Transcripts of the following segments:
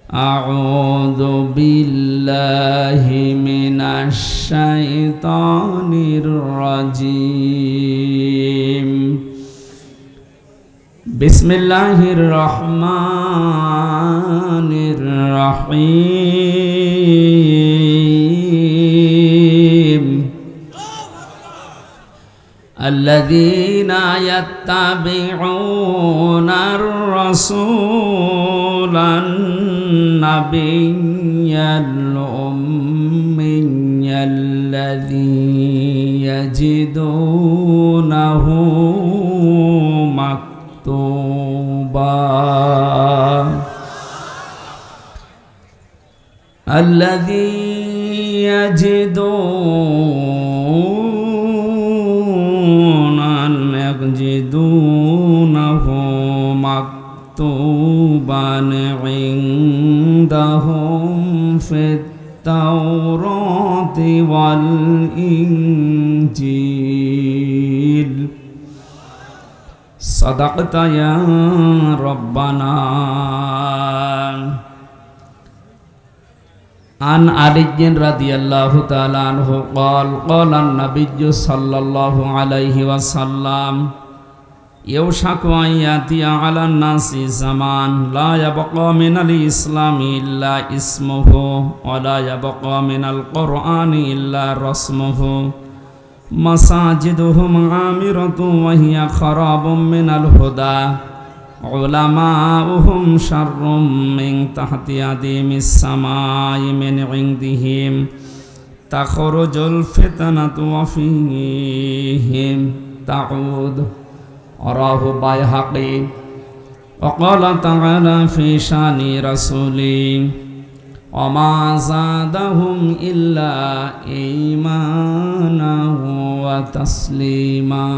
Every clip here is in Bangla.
أعوذ بالله من الشيطان الرجيم بسم الله الرحمن الرحيم الذين يتبعون الرسول النبي الأمي الذي يجدونه مكتوبا يجدونه مكتوبا عندهم في التوراة والإنجيل صدقت يا ربنا. عن علي رضي الله تعالى عنه قال قال النبي صلى الله عليه وسلم يوشك أن يأتي على الناس زمان لا يبقى من الإسلام إلا اسمه ولا يبقى من القرآن إلا رسمه مساجدهم عامرة وهي خراب من الهدى علماؤهم شر من تحت أديم السماء من عندهم تخرج الفتنة وفيهم تعود. رواه البيهقي. وقال تعالى في شان رسوله وما زادهم إلا إيمانا وتسليما.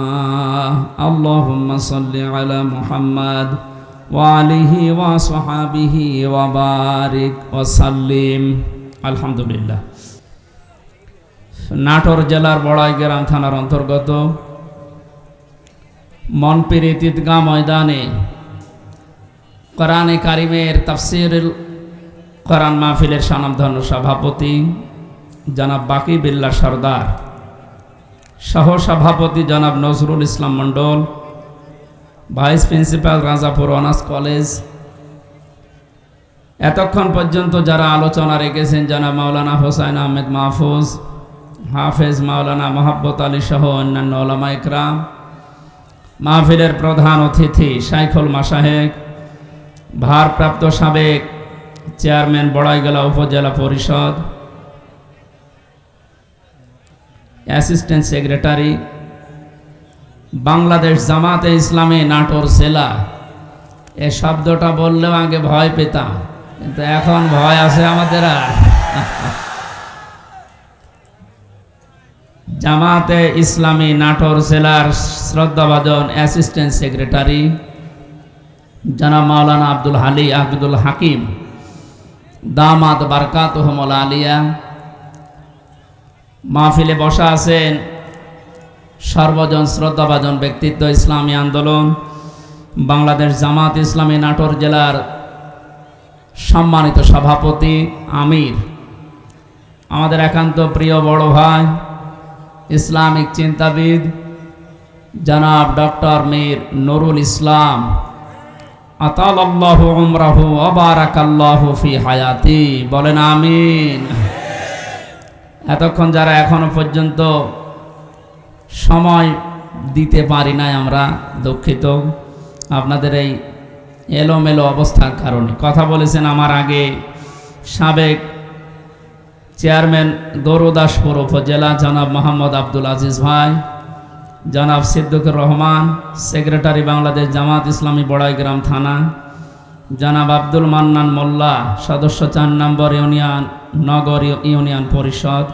اللهم صل على محمد وآله وصحبه وبارك وسلم. الحمد لله. নাটোর জেলার বড়াইগ্রাম থানার অন্তর্গত মনপিরিত ঈদগাহ ময়দানে কোরআনে কারিমের তাফসীরুল কোরআন মাহফিলের স্বনামধন্য সভাপতি জনাব বাকি বিল্লাহ সরদার, সহ সভাপতি জনাব Nazrul Islam Mondal, vice principal Rajapur honours college, এতক্ষণ পর্যন্ত যারা আলোচনা রেখেছেন জনাব মাওলানা হোসাইন আহমেদ মাহফুজ, হাফেজ মাওলানা মোহাব্বত আলী সহ অন্যান্য ওলামা ইকরাম, মাহফিলের প্রধান অতিথি শাইখুল মাশায়েখ, ভারপ্রাপ্ত সাবেক চেয়ারম্যান বড়াইগালা উপজেলা পরিষদ, অ্যাসিস্ট্যান্ট সেক্রেটারি, বাংলাদেশ জামাতে ইসলামী নাটোর জেলা। এ শব্দটা বললেও আগে ভয় পেতাম, কিন্তু এখন ভয় আছে আমাদের আর। জামাতে ইসলামী নাটোর জেলার শ্রদ্ধাভাজন অ্যাসিস্ট্যান্ট সেক্রেটারি জনাব মাওলানা আব্দুল হাকিম দামাত বারকাতুহুমুল আলিয়া। মাহফিলে বসা আছেন সর্বজন শ্রদ্ধাভাজন ব্যক্তিত্ব, ইসলামী আন্দোলন বাংলাদেশ জামাত ইসলামী নাটোর জেলার সম্মানিত সভাপতি আমির, আমাদের একান্ত প্রিয় বড় ভাই ইসলামিক চিন্তাবিদ জনাব ডক্টর মীর নুরুল ইসলাম আতালাল্লাহু উমরাহু ওয়া বারাকাল্লাহু ফি হায়াতি, বলেন আমিন। এতক্ষণ যারা এখনো পর্যন্ত সময় দিতে পারি নাই, আমরা দুঃখিত আপনাদের এই এলোমেলো অবস্থার কারণে। কথা বলেছেন আমার আগে সাবেক চেয়ারম্যান গৌরদাসপুর উপজেলা জনাব মোহাম্মদ আব্দুল আজিজ ভাই, জনাব সিদ্দিকুর রহমান সেক্রেটারি বাংলাদেশ জামাত ইসলামী বড়াইগ্রাম থানা, জনাব আব্দুল মান্নান মোল্লা সদস্য 4 নম্বর ইউনিয়ন নগর ইউনিয়ন পরিষদ।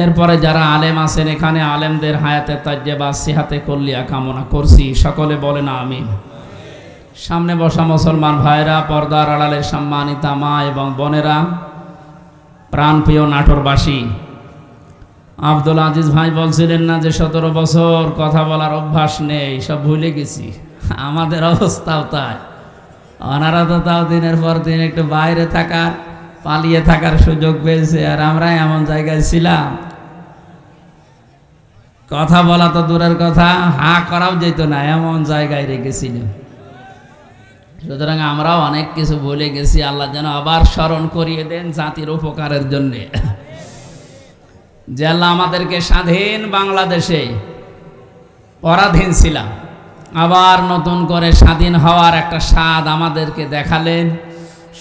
এরপরে যারা আলেম আছেন এখানে, আলেমদের হায়াতে তাজ্জেবা সিহাতে কল্লিয়া কামনা করছি, সকলে বলেন আমিন। সামনে বসা মুসলমান ভাইরা, পর্দার আড়ালের সম্মানিতা মা এবং বোনেরা, প্রাণপ্রিয় নাটোরবাসী, আব্দুল আজিজ ভাই বলছিলেন না যে 17 বছর কথা বলার অভ্যাস নেই, সব ভুলে গেছি। আমাদের অবস্থাও তাই, ওনারা তো তাও দিনের পর দিন একটু বাইরে থাকার, পালিয়ে থাকার সুযোগ পেয়েছে, আর আমরা এমন জায়গায় ছিলাম কথা বলা তো দূরের কথা, হা করাও যেত না, এমন জায়গায় রেখেছিল। সুতরাং আমরাও অনেক কিছু ভুলে গেছি। আল্লাহ যেন আবার স্মরণ করিয়ে দেন জাতির উপকারের জন্য, যে আল্লাহ আমাদেরকে স্বাধীন বাংলাদেশে পরাধীন ছিলাম, আবার নতুন করে স্বাধীন হওয়ার একটা স্বাদ আমাদেরকে দেখালেন।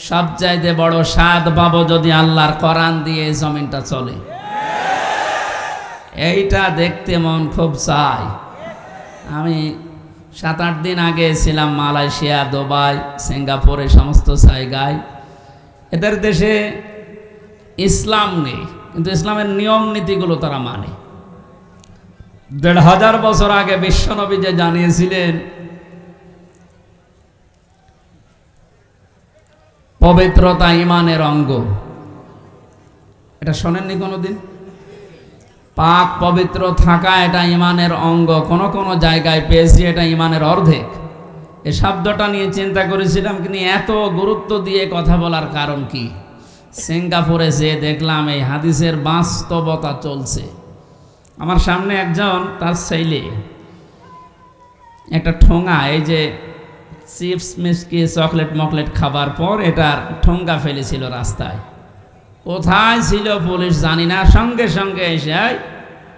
সবচাইতে বড় স্বাদ পাবো যদি আল্লাহর কোরআন দিয়ে এই জমিনটা চলে। এইটা দেখতে মন খুব চাই। আমি 7-8 দিন আগে ছিলাম মালয়েশিয়া, দুবাই, সিঙ্গাপুর, এই সমস্ত জায়গায়। এদের দেশে ইসলাম নেই, কিন্তু ইসলামের নিয়ম নীতিগুলো তারা মানে। 1500 বছর আগে বিশ্বনবী যে জানিয়েছিলেন পবিত্রতা ইমানের অঙ্গ, এটা শোনেননি কোনোদিন? পাক পবিত্র থাকা এটা ইমানের অঙ্গ। কোন কোন জায়গায় পেয়েছি এটা ইমানের অর্ধেক। এই শব্দটা নিয়ে চিন্তা করেছিলাম, কিন্তু এত গুরুত্ব দিয়ে কথা বলার কারণ কি? সিঙ্গাপুরে যেয়ে দেখলাম এই হাদিসের বাস্তবতা চলছে। আমার সামনে একজন, তার ছেলে একটা ঠোঙা, এই যে চিপস মিষ্টি চকলেট মকলেট খাবার পর এটার ঠোঙ্গা ফেলেছিল রাস্তায়। কোথায় ছিল পুলিশ জানি না, সঙ্গে সঙ্গে এসে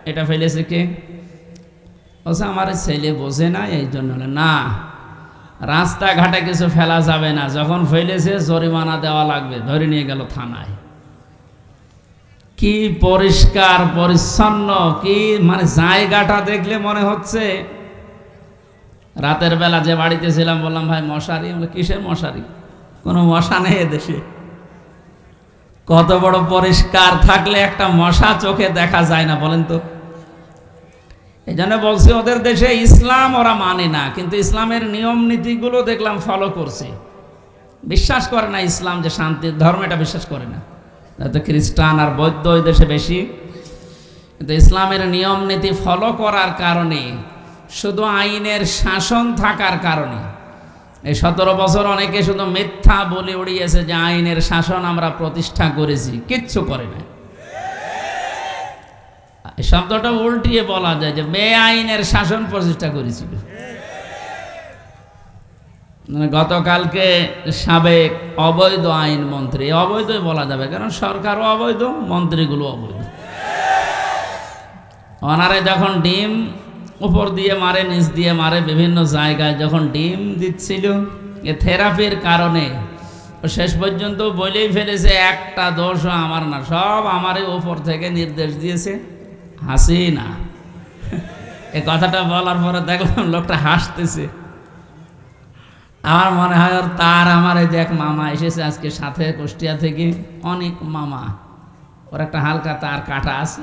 এটা ফেলেছে কে? বলছে আমার ছেলে বোঝে না, এই জন্য। না, রাস্তাঘাটে কিছু ফেলা যাবে না, যখন ফেলেছে জরিমানা দেওয়া লাগবে। ধরে নিয়ে গেল থানায়। কি পরিষ্কার পরিচ্ছন্ন, কি মানে জায়গাটা দেখলে মনে হচ্ছে। রাতের বেলা যে বাড়িতে ছিলাম বললাম ভাই মশারি, বলে কিসের মশারি? কোনো মশা নেই এদেশে। কত বড় পরিষ্কার থাকলে একটা মশা চোখে দেখা যায় না বলেন তো? এই জন্য বলছি ওদের দেশে ইসলাম ওরা মানে না, কিন্তু ইসলামের নিয়ম নীতিগুলো দেখলাম ফলো করছে। বিশ্বাস করে না ইসলাম যে শান্তির ধর্ম, এটা বিশ্বাস করে না। তো খ্রিস্টান আর বৌদ্ধ ওই দেশে বেশি, কিন্তু ইসলামের নিয়ম নীতি ফলো করার কারণে, শুধু আইনের শাসন থাকার কারণে, এই 17 বছর অনেকে শুধু মিথ্যা বলে উড়িয়েছে যে আইনের শাসন আমরা প্রতিষ্ঠা করেছি, কিচ্ছু করে না। এই শব্দটা উল্টিয়ে বলা যায় যে বেআইনের শাসন প্রতিষ্ঠা করেছিল। গতকালকে সাবেক অবৈধ আইন মন্ত্রী, অবৈধই বলা যাবে কারণ সরকারও অবৈধ, মন্ত্রীগুলো অবৈধ। ওনারে যখন ডিম উপর দিয়ে মারে, নিচ দিয়ে মারে, বিভিন্ন জায়গায় যখন ডিম দিচ্ছিল, এ থেরাপির কারণে শেষ পর্যন্ত বলেই ফেলেছে একটা দোষও আমার না, সব আমারই উপর থেকে নির্দেশ দিয়েছে হাসিনা। এ কথাটা বলার পরে দেখলাম লোকটা হাসতেছে। আমার মনে হয় ওর তার আমার এই যে এক মামা এসেছে আজকে সাথে কুষ্টিয়া থেকে, অনেক মামা, ওর একটা হালকা তার কাটা আছে।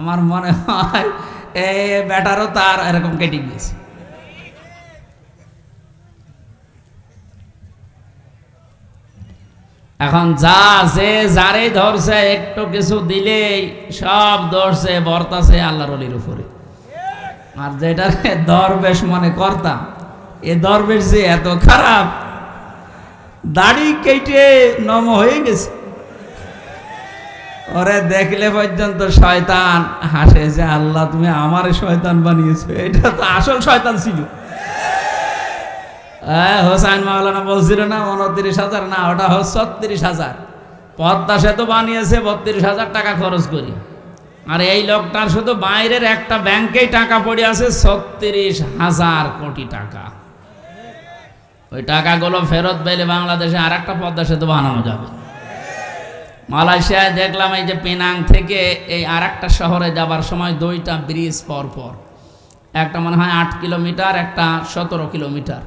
আমার মনে হয় এই ব্যাটারও তার এরকম কেটে গিয়েছে। এখন যা যে যারে ধরছে একটু কিছু দিলেই সব ধরছে বর্তাছে আল্লাহর ওলির উপরে। আর যেটা দরবেশ মনে করতাম, এ দরবেশ যে এত খারাপ, দাড়ি কেটে নম হয়ে গেছে। ওরে দেখলে পর্যন্ত শয়তান হাসে যে আল্লাহ তুমি আমারে শয়তান বানিয়েছো, এটা তো আসল শয়তান ছিল। হোসাইন মাওলানা বলছিল না 29,000, না ওটা 36,000। পদ্মা সেতু বানিয়েছে 32,000 টাকা খরচ করি, আর এই লোকটার শুধু বাইরের একটা ব্যাংকেই টাকা পড়ে আছে 36,000 কোটি টাকা। ওই টাকাগুলো ফেরত পেলে বাংলাদেশে আর একটা পদ্মা সেতু বানানো যাবে। মালয়েশিয়ায় দেখলাম এই যে পেনাং থেকে এই আর একটা শহরে যাবার সময় 2টা ব্রিজ পর পর, একটা মনে হয় 8 কিলোমিটার, একটা 17 কিলোমিটার।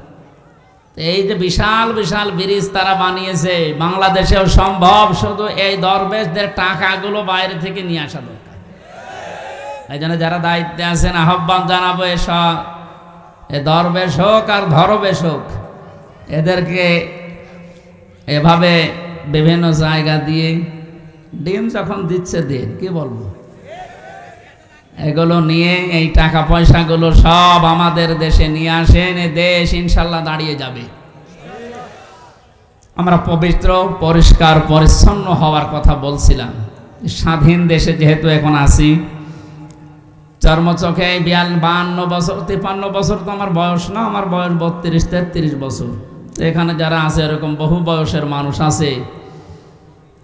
এই যে বিশাল বিশাল ব্রিজ তারা বানিয়েছে, বাংলাদেশেও সম্ভব, শুধু এই দরবেশদের টাকাগুলো বাইরে থেকে নিয়ে আসা দরকার। এই জন্য যারা দায়িত্বে আছেন আহ্বান জানাবো, এসব এ দরবেশ হোক আর ধরবেশ হোক, এদেরকে এভাবে বিভিন্ন জায়গা দিয়ে ডিম যখন দিচ্ছে দিন, কি বলবো, এগুলো নিয়ে এই টাকা পয়সাগুলো সব আমাদের দেশে নিয়ে আসেন, এ দেশ ইনশাল্লাহ দাঁড়িয়ে যাবে। আমরা পবিত্র পরিষ্কার পরিচ্ছন্ন হওয়ার কথা বলছিলাম। স্বাধীন দেশে যেহেতু এখন আছি, চর্মচোখে 52 বছর 53 বছর তো আমার বয়স না, আমার বয়স 32-33 বছর। এখানে যারা আছে এরকম বহু বয়সের মানুষ আছে।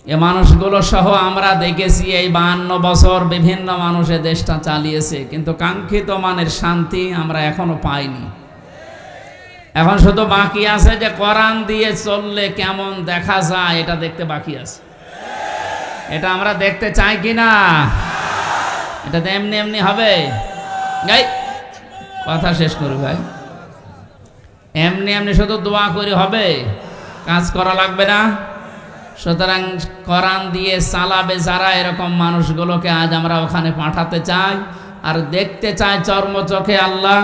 এ মানুষগুলো সহ আমরা দেখেছি এই 52 বছর বিভিন্ন মানুষে দেশটা চালিয়েছে, কিন্তু কাঙ্ক্ষিত মানের শান্তি আমরা এখনো পাইনি। এখন শুধু বাকি আছে যে কোরআন দিয়ে চললে কেমন দেখা যায় এটা দেখতে বাকি আছে। এটা আমরা দেখতে চাই কিনা? এটা তো এমনি এমনি হবে? গাই কথা শেষ করি ভাই। এমনি এমনি শুধু দোয়া করে হবে? কাজ করা লাগবে না? সুতরাং কোরআন দিয়ে চালাবে যারা, এরকম মানুষগুলোকে আজ আমরা ওখানে পাঠাতে চাই আর দেখতে চাই চর্মচোখে। আল্লাহ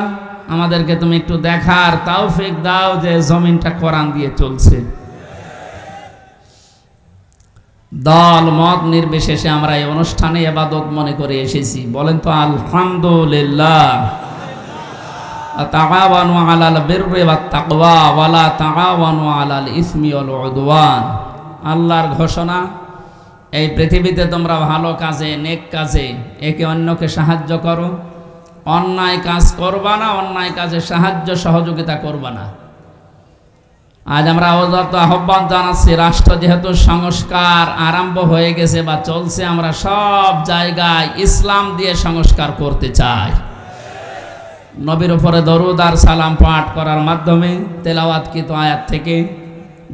আমাদেরকে তুমি একটু দেখার তৌফিক দাও যে জমিনটা কোরআন দিয়ে চলছে। দল মত নির্বিশেষে আমরা এই অনুষ্ঠানে ইবাদত মনে করে এসেছি। বলেন তো আলহামদুলিল্লাহ। তাআওয়ানু আলাল বিররি ওয়াত তাকওয়া ওয়া লা তাআওয়ানু আলাল ইসমি ওয়াল উদওয়ান। আল্লাহর ঘোষণা, এই পৃথিবীতে তোমরা ভালো কাজে, নেক কাজে একে অন্যকে সাহায্য করো, অন্যায় কাজ করবা না, অন্যায় কাজে সাহায্য সহযোগিতা করবা না। আজ আমরা আহ্বান জানাচ্ছি, রাষ্ট্র যেহেতু সংস্কার আরম্ভ হয়ে গেছে বা চলছে, আমরা সব জায়গায় ইসলাম দিয়ে সংস্কার করতে চাই। নবীর উপরে দরুদ আর সালাম পাঠ করার মাধ্যমে তেলাওয়াতকৃত আয়াত থেকে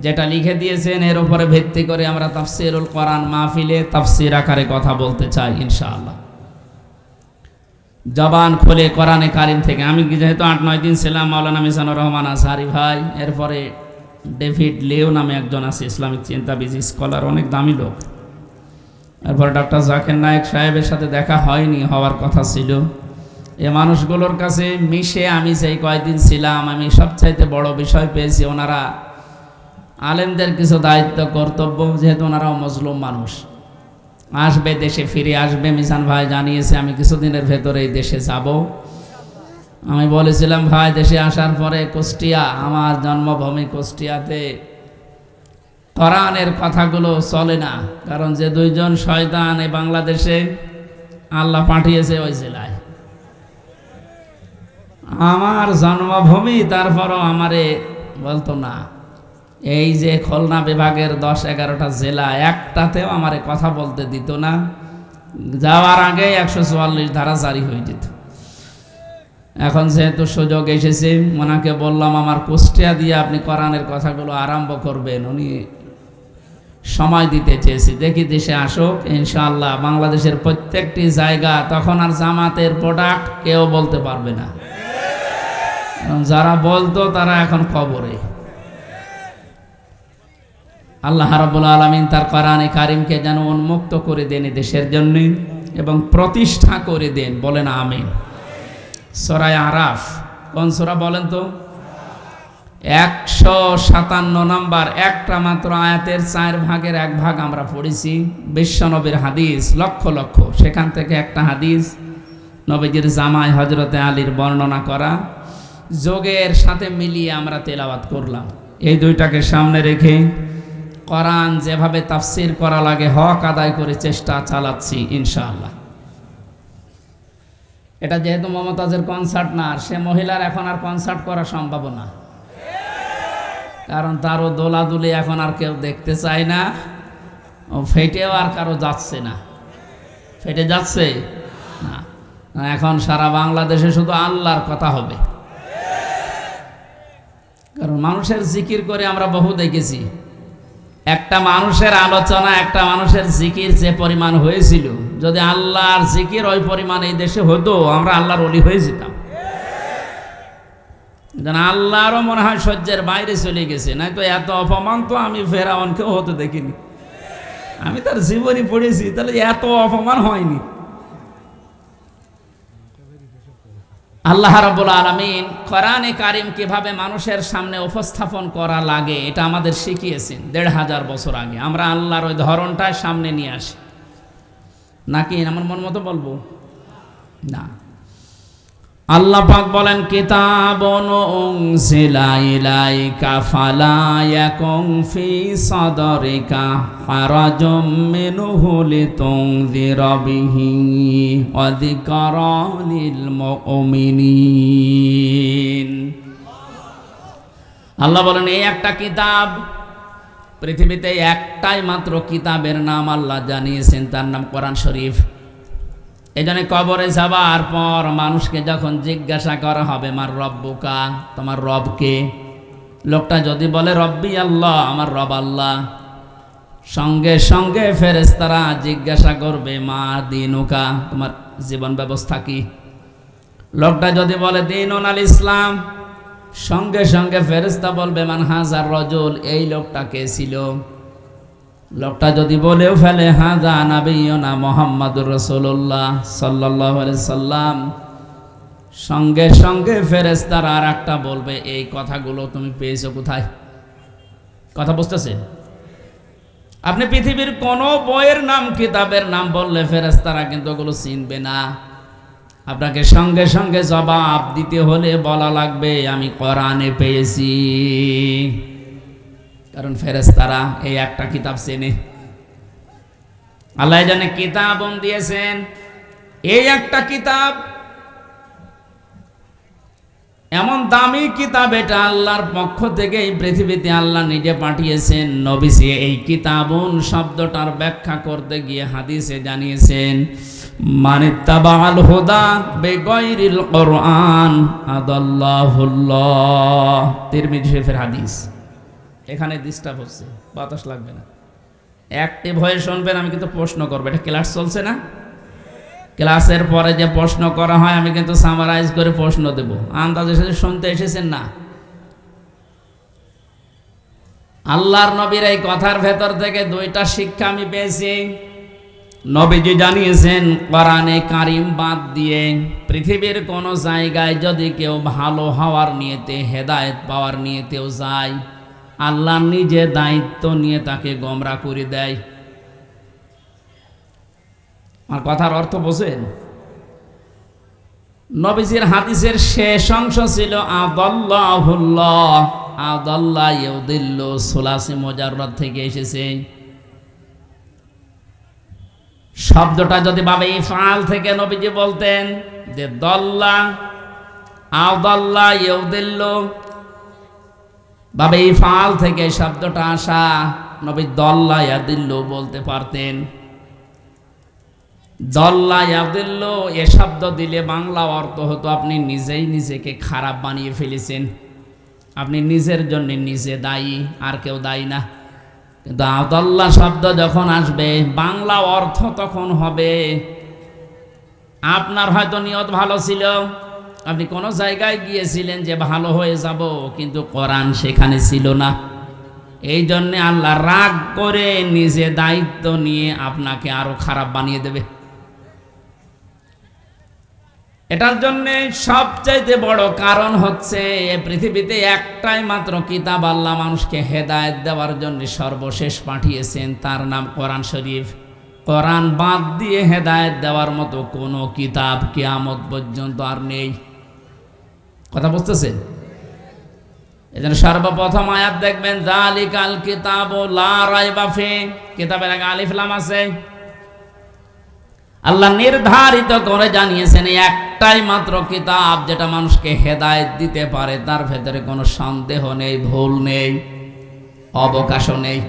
যেটা লিখে দিয়েছেন এর উপরে ভিত্তি করে আমরা তাফসিরুল কোরআন মাহফিলে তাফসির আকারে কথা বলতে চাই ইনশাআল্লাহ। জবান খুলে কোরআনে কারিম থেকে। আমি যেহেতু 8-9 দিন ছিলাম, মাওলানা মিজানুর রহমান আজহারি ভাই, এরপরে ডেভিড লিও নামে একজন আছে ইসলামিক চিন্তাবিদ স্কলার, অনেক দামি লোক। এরপরে ডক্টর জাকির নায়েক সাহেবের সাথে দেখা হয়নি, হওয়ার কথা ছিল। এ মানুষগুলোর কাছে মিশে আমি যেই কয়েকদিন ছিলাম, আমি সবচাইতে বড় বিষয় পেয়েছি, ওনারা আলেমদের কিছু দায়িত্ব কর্তব্য, যেহেতু ওনারাও মজলুম মানুষ, আসবে, দেশে ফিরে আসবে। মিজান ভাই জানিয়েছে আমি কিছুদিনের ভেতরেই দেশে যাব। আমি বলেছিলাম ভাই দেশে আসার পরে কুষ্টিয়া, আমার জন্মভূমি কুষ্টিয়াতে কোরআনের কথাগুলো চলে না, কারণ যে 2জন শয়তান এই বাংলাদেশে আল্লাহ পাঠিয়েছে ওই জেলায়, আমার জন্মভূমি, তারপরও আমারে বলতো না। এই যে খুলনা বিভাগের 10-11টা জেলা, একটাতেও আমারে কথা বলতে দিত না। যাওয়ার আগে 144 ধারা জারি হয়ে যেত। এখন যেহেতু সুযোগ এসেছে, ওনাকে বললাম আমার কুষ্টিয়া দিয়ে আপনি কোরআনের কথাগুলো আরম্ভ করবেন। উনি সময় দিতে চেয়েছি, দেখি দেশে আসুক ইনশাআল্লাহ। বাংলাদেশের প্রত্যেকটি জায়গা তখন আর জামাতের প্রোডাক্ট কেউ বলতে পারবে না, যারা বলতো তারা এখন কবরে। আল্লাহ রাব্বুল আলামিন তার কোরআনে কারিমকে যেন উন্মুক্ত করে দেন দেশের জন্য এবং প্রতিষ্ঠা করে দেন। বলেন আমিন। সূরা আরাফ কোন সূরা বলেন তো? 157 নম্বর, একটা মাত্র আয়াতের 4 ভাগের 1 ভাগ আমরা পড়েছি। বিশ্বনবীর হাদিস লক্ষ লক্ষ, সেখান থেকে একটা হাদিস নবীজির জামাই হযরতে আলীর বর্ণনা করা, যোগের সাথে মিলিয়ে আমরা তেলাওয়াত করলাম। এই দুইটাকে সামনে রেখে কোরআন যেভাবে তাফসির করা লাগে হক আদায় করে চেষ্টা চালাচ্ছি ইনশাআল্লাহ। এটা যেহেতু মমতাজের কনসার্ট না, আর সে মহিলার এখন আর কনসার্ট করা সম্ভব না, কারণ তারও দোলাদুলি এখন আর কেউ দেখতে চায় না, ও ফেটেও আর কারো যাচ্ছে না। ফেটে যাচ্ছে না, এখন সারা বাংলাদেশে শুধু আল্লাহর কথা হবে। কারণ মানুষের জিকির করে আমরা বহু দেখেছি, একটা মানুষের আলোচনা, একটা মানুষের জিকির যে পরিমাণ হয়েছিল, যদি আল্লাহর জিকির ওই পরিমাণ এই দেশে হতো, আমরা আল্লাহর ওলি হয়ে যেতাম। আল্লাহরও মনে হয় সহ্যের বাইরে চলে গেছে, নাই তো এত অপমান তো আমি ফেরাউনকেও হতে দেখিনি। আমি তার জীবনী পড়েছি, তাহলে এত অপমান হয়নি। আল্লাহ রাব্বুল আলামিন কোরআনে কারিম কিভাবে মানুষের সামনে উপস্থাপন করা লাগে এটা আমাদের শিখিয়েছেন 1500 বছর আগে। আমরা আল্লাহর ওই ধরনটাই সামনে নিয়ে আসি, নাকি আমার মন মতো বলবো না। আল্লাহ পাক বলেন কিতাবুন উনজিলা ইলাইকা ফালা ইয়াকুন ফি সাদরিকা হারাজুম মিনহু লিতুনযিরা বিহি ওয়া যিকরা লিল মুমিনিন। আল্লাহ বলেন এই একটা কিতাব, পৃথিবীতে একটাই মাত্র কিতাবের নাম আল্লাহ জানিয়েছেন, তার নাম কোরআন শরীফ। এই জন্য কবরে যাবার পর মানুষকে যখন জিজ্ঞাসা করা হবে মার রব্বুকা, তোমার রবকে, লোকটা যদি বলে রব্বি আল্লাহ, আমার রব আল্লাহ, সঙ্গে সঙ্গে ফেরেশতারা জিজ্ঞাসা করবে মা দিনুকা, তোমার জীবন ব্যবস্থা কি। লোকটা যদি বলে দিনুন আল ইসলাম, সঙ্গে সঙ্গে ফেরেশতা বলবে মান হাজার রজুল, এই লোকটা কে ছিল। লোকটা যদি বলেও ফেলে হাজা নাবিয়ুনা মুহাম্মাদুর রাসূলুল্লাহ সাল্লাল্লাহু আলাইহি সাল্লাম, সঙ্গে সঙ্গে ফেরেশতারা আর একটা বলবে এই কথাগুলো তুমি পেয়েছো কোথায়। কথা বুঝতেছেন? আপনি পৃথিবীর কোন বইয়ের নাম, কিতাবের নাম বললে ফেরেশতারা কিন্তু ওগুলো চিনবে না। আপনাকে সঙ্গে সঙ্গে জবাব দিতে হলে বলা লাগবে আমি কোরআনে পেয়েছি, কারণ ফেরেশতারা এই একটা কিতাব চেনে। আল্লাহ জানে কিতাবন দিয়েছেন, এই একটা কিতাব, এমন দামি কিতাব, এটা আল্লাহর পক্ষ থেকে এই পৃথিবীতে আল্লাহ নিজে পাঠিয়েছেন। নবীজি এই কিতাবুন শব্দটার ব্যাখ্যা করতে গিয়ে হাদিসে জানিয়েছেন মানিত্তাবাল হুদা বিগাইরিল কোরআন আদাল্লাহুল্লাহ। তিরমিজি শরীফের হাদিস। এখানে ডিস্টার্ব হচ্ছে, বাতাস লাগবে না, অ্যাক্টিভ হয়ে শুনবেন। আমি কিন্তু প্রশ্ন করবো, এটা ক্লাস চলছে না? ক্লাসের পরে যে প্রশ্ন করা হয় আমি কিন্তু সামারাইজ করে প্রশ্ন দেব, আন্দাজের সাথে শুনতে এসেছেন না? আল্লাহর নবীর এই কথার ভেতর থেকে দুইটা শিক্ষা আমি পেয়েছি। নবীজি জানিয়েছেন কোরআনে কারিম বাদ দিয়ে পৃথিবীর কোন জায়গায় যদি কেউ ভালো হওয়ার নিয়তে, হেদায়েত পাওয়ার নিয়তেও যায়, আল্লাহ নিজে দায়িত্ব নিয়ে তাকে গোমরা করে দেয়। আর কথার অর্থ বোঝেন? নবীজির হাদিসের শেষ অংশ ছিল আদাল্লাহুল্লাহ, আদাল্লাহ ইউদিল্লু, সুলাসি মুজাররদ থেকে এসেছে। শব্দটা যদি বাবে ইফআল থেকে নবীজি বলতেন যে দল্লা আদাল্লাহ ইউদিল্লু, বাবে ইফআল থেকে শব্দটা আসা, নবী দল্লা ইয়াদিল্লু বলতে পারতেন। দল্লা ইয়াদিল্লু এ শব্দ দিলে বাংলা অর্থ হতো আপনি নিজেই নিজেকে খারাপ বানিয়ে ফেলেছেন, আপনি নিজের জন্য নিজে দায়ী, আর কেউ দায়ী না। কিন্তু আদাল্লাহ শব্দ যখন আসবে বাংলা অর্থ তখন হবে আপনার হয়তো নিয়ত ভালো ছিল, আপনি কোনো জায়গায় গিয়েছিলেন যে ভালো হয়ে যাব, কিন্তু কোরআন সেখানে ছিল না। এই জন্যে আল্লাহ রাগ করে নিজে দায়িত্ব নিয়ে আপনাকে আরো খারাপ বানিয়ে দেবে। এটার জন্য সবচাইতে বড় কারণ হচ্ছে পৃথিবীতে একটাই মাত্র কিতাব আল্লাহ মানুষকে হেদায়েত দেওয়ার জন্য সর্বশেষ পাঠিয়েছেন, তার নাম কোরআন শরীফ। কোরআন বাদ দিয়ে হেদায়েত দেওয়ার মতো কোনো কিতাব কিয়ামত পর্যন্ত আর নেই। কথা বুঝতেছেন? এজন্য সর্বপ্রথম আয়াত দেখবেন যালিকাল কিতাবু লা রাইবা ফি, কিতাবের আগে আলিফ লাম আছে। আল্লাহ নির্ধারিত করে জানিয়েছেন একটাই মাত্র কিতাব যেটা মানুষকে হেদায়েত দিতে পারে, তার ভেতরে কোনো সন্দেহ নেই, ভুল নেই, অবকাশও নেই।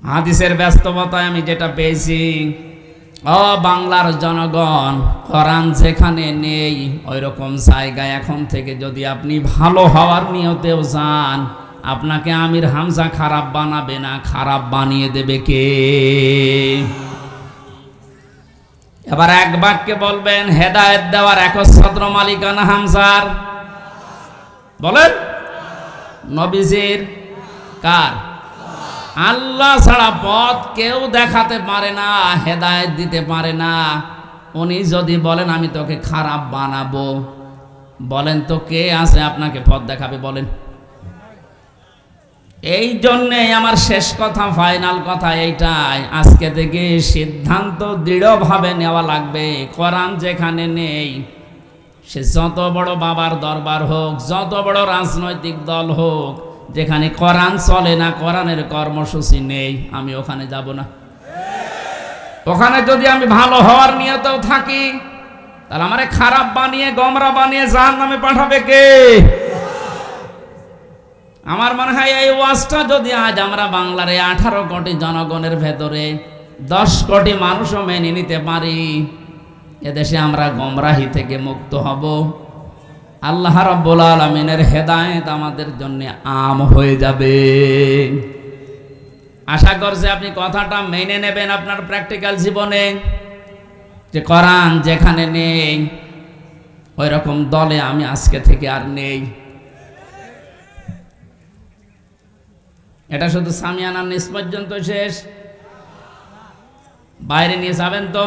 হাদিসের ব্যস্ততায় আমি যেটা পেয়েছি, ও বাংলার জনগণ, কোরআন যেখানে নেই ওই রকম জায়গায় এখন থেকে যদি আপনি ভালো হওয়ার নিয়তেও যান, আপনাকে আমির হামজা খারাপ বানাবে না, খারাপ বানিয়ে দেবে কে? এবার এক বাক্যে বলবেন হেদায়েত দেওয়ার একচ্ছত্র মালিকানা হামজার? বলেন নবীজির, কার? আল্লাহ ছাড়া পথ কেউ দেখাতে পারে না, হেদায়েত দিতে পারে না। উনি যদি বলেন আমি তোকে খারাপ বানাবো, বলেন তো কে আছে আপনাকে পথ দেখাবে? বলেন। এই জন্যে আমার শেষ কথা, ফাইনাল কথা এইটাই, আজকে থেকে সিদ্ধান্ত দৃঢ়ভাবে নেওয়া লাগবে, কোরআন যেখানে নেই সে যত বড় বাবার দরবার হোক, যত বড় রাজনৈতিক দল হোক, যেখানে কোরআন চলে না, কোরআনের কর্মসূচি নেই, আমি ওখানে যাব না। ওখানে যদি আমি ভালো হওয়ার নিয়তেও থাকি, তাহলে আমারে খারাপ বানিয়ে, গোমরা বানিয়ে জাহান্নামে পাঠাবে কে? আমার মনে হয় এই ওয়াজটা যদি আজ আমরা বাংলার 18 কোটি জনগণের ভেতরে 10 কোটি মানুষও মেনে নিতে পারি, এদেশে আমরা গোমরাহি থেকে মুক্ত হব। আল্লাহ রাব্বুল আলামিনের হেদায়েত আমাদের জন্য আম হয়ে যাবে। আশা করছি আপনি কথাটা মেনে নেবেন আপনার প্র্যাকটিক্যাল জীবনে, যে কোরআন যেখানে নেই ওই রকম দলে আমি আজকে থেকে আর নেই। এটা শুধু সামিয়ানার নিচ পর্যন্ত শেষ, বাইরে নিয়ে যাবেন তো?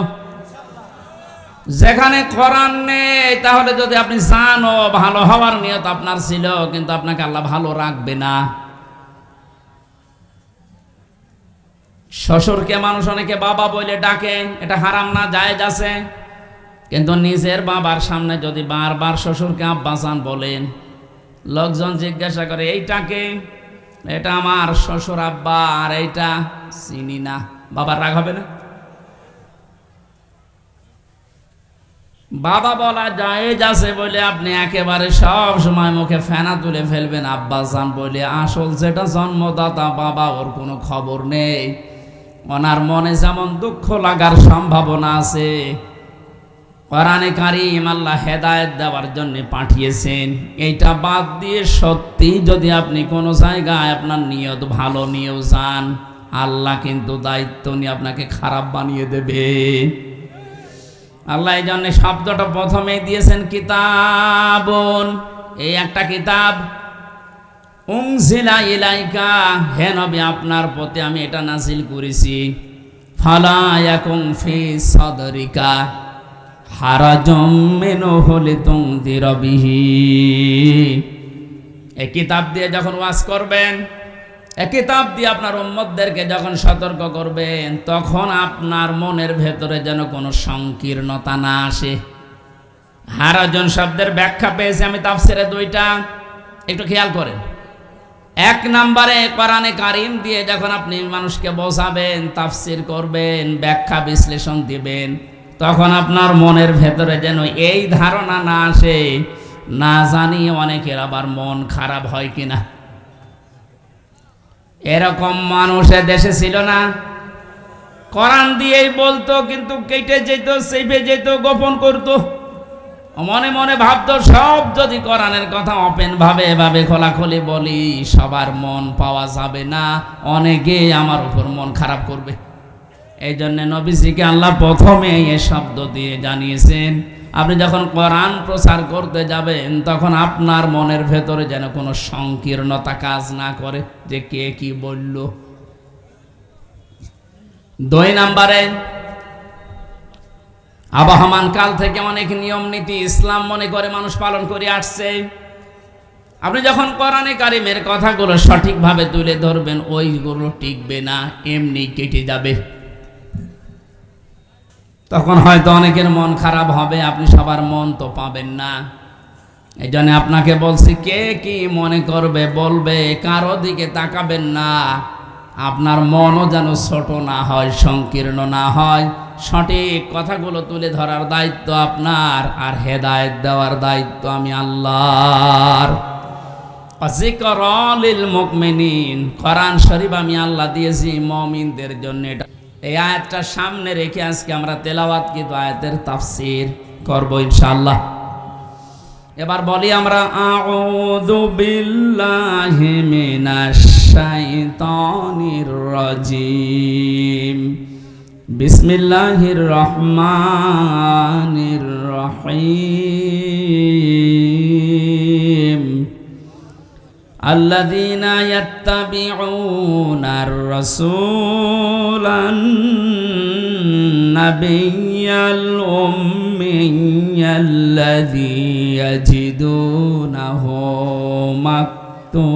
যেখানে কোরআন নেই, তাহলে যদি আপনি জানো ভালো হওয়ার নিয়ত আপনার ছিল, কিন্তু আপনাকে আল্লাহ ভালো রাখবে না। শ্বশুরকে মানুষ অনেকে বাবা বলে ডাকে, এটা হারাম না, জায়েজ আছে। কিন্তু নিজের বাবার সামনে যদি বারবার শ্বশুরকে আব্বাসান বলেন, লোকজন জিজ্ঞাসা করে এইটাকে, এটা আমার শ্বশুর আব্বা, আর এইটা চিনি না, বাবার রাগ হবে না? বাবা বলা জায়েজ আছে বলে আপনি একেবারে সব সময় মুখে ফেনা তুলে ফেলবেন আব্বাসান বলে, আসল যেটা জন্মদাতা বাবা, ওর কোনো খবর নেই। ওনার মনে যেমন দুঃখ লাগার সম্ভাবনা আছে, কোরআনে কারীম আল্লাহ হেদায়েত দেওয়ার জন্য পাঠিয়েছেন। এইটা বাদ দিয়ে সত্যি যদি আপনি কোনো জায়গায় আপনার নিয়ত ভালো নিয়েও যান, আল্লাহ কিন্তু দায়িত্ব নিয়ে আপনাকে খারাপ বানিয়ে দেবে। আল্লাহ এই জন্য শব্দটা প্রথমেই দিয়েছেন কিতাবুন, এই একটা কিতাব। উনজিলা ইলাইকা, হে নবী আপনার প্রতি আমি এটা নাজিল করেছি। ফালা ইয়াকুম ফি সাদরিকা হারাজুম মিনহু লিতুনদিরা বিহি। এই কিতাব দিয়ে যখন ওয়াজ করবেন, এই কিতাব দিয়ে আপনার উম্মতদেরকে যখন সতর্ক করবেন, তখন আপনার মনের ভেতরে যেন কোনো সংকীর্ণতা না আসে। হারাজন শব্দের ব্যাখ্যা পেয়েছি আমি তাফসিরে 2টা, একটু খেয়াল করেন। 1 নম্বরে কোরআনে কারীম দিয়ে যখন আপনি মানুষকে বোঝাবেন, তাফসির করবেন, ব্যাখ্যা বিশ্লেষণ দিবেন, তখন আপনার মনের ভেতরে যেন এই ধারণা না আসে, না জানি অনেকের আবার মন খারাপ হয় কিনা। এরকম মানুষ দেশে ছিল না, কোরআন দিয়েই বলতো কিন্তু কেটে যেত, চেপে যেত, গোপন করতো, মনে মনে ভাবতো সব যদি কোরআনের কথা ওপেন ভাবে এভাবে খোলাখুলি বলি, সবার মন পাওয়া যাবে না, অনেকে আমার উপর মন খারাপ করবে। এই জন্য নবীজিকে আল্লাহ প্রথমে এই শব্দ দিয়ে জানিয়েছেন, আপনি যখন কোরআন প্রচার করতে যাবেন, তখন আপনার মনের ভেতরে যেন কোনো সংকীর্ণতা কাজ না করে যে কে কি বলল। 2 নম্বরে, আবহমান কাল থেকে অনেক নিয়ম নীতি ইসলাম মনে করে মানুষ পালন করে আসছে। আপনি যখন কোরআনে কারীমের কথাগুলো সঠিকভাবে তুলে ধরবেন, ওইগুলো টিকবে না, এমনি কেটে যাবে। তখন হয়তো অনেকের মন খারাপ হবে, আপনি সবার মন তো পাবেন না। এই জন্য আপনাকে বলছি, কে কি মনে করবে বলবে, কারো দিকে তাকাবেন না। আপনার মনও যেন ছোট না হয়, সংকীর্ণ না হয়। সঠিক কথাগুলো তুলে ধরার দায়িত্ব আপনার, আর হেদায়েত দেওয়ার দায়িত্ব আমি আল্লাহর। যিকরা লিল মুমিনিন, কোরআন শরীফ আমি আল্লাহ দিয়েছি মুমিনদের জন্য। এটা এই আয়াতটা সামনে রেখে আজকে আমরা তেলাওয়াত কিন্তু আয়াতের তাফসীর করব ইনশাআল্লাহ। এবার বলি আমরা, আউযু বিল্লাহি মিনাশ শাইতানির রাজিম, বিসমিল্লাহির রহমানির রহিম। আল্লাযীনা ইয়াত্তাবিউনার রাসূলান নাবিয়্যাল উম্মিয়্যাল্লাযী ইয়াজিদুনাহু মাকতুবা।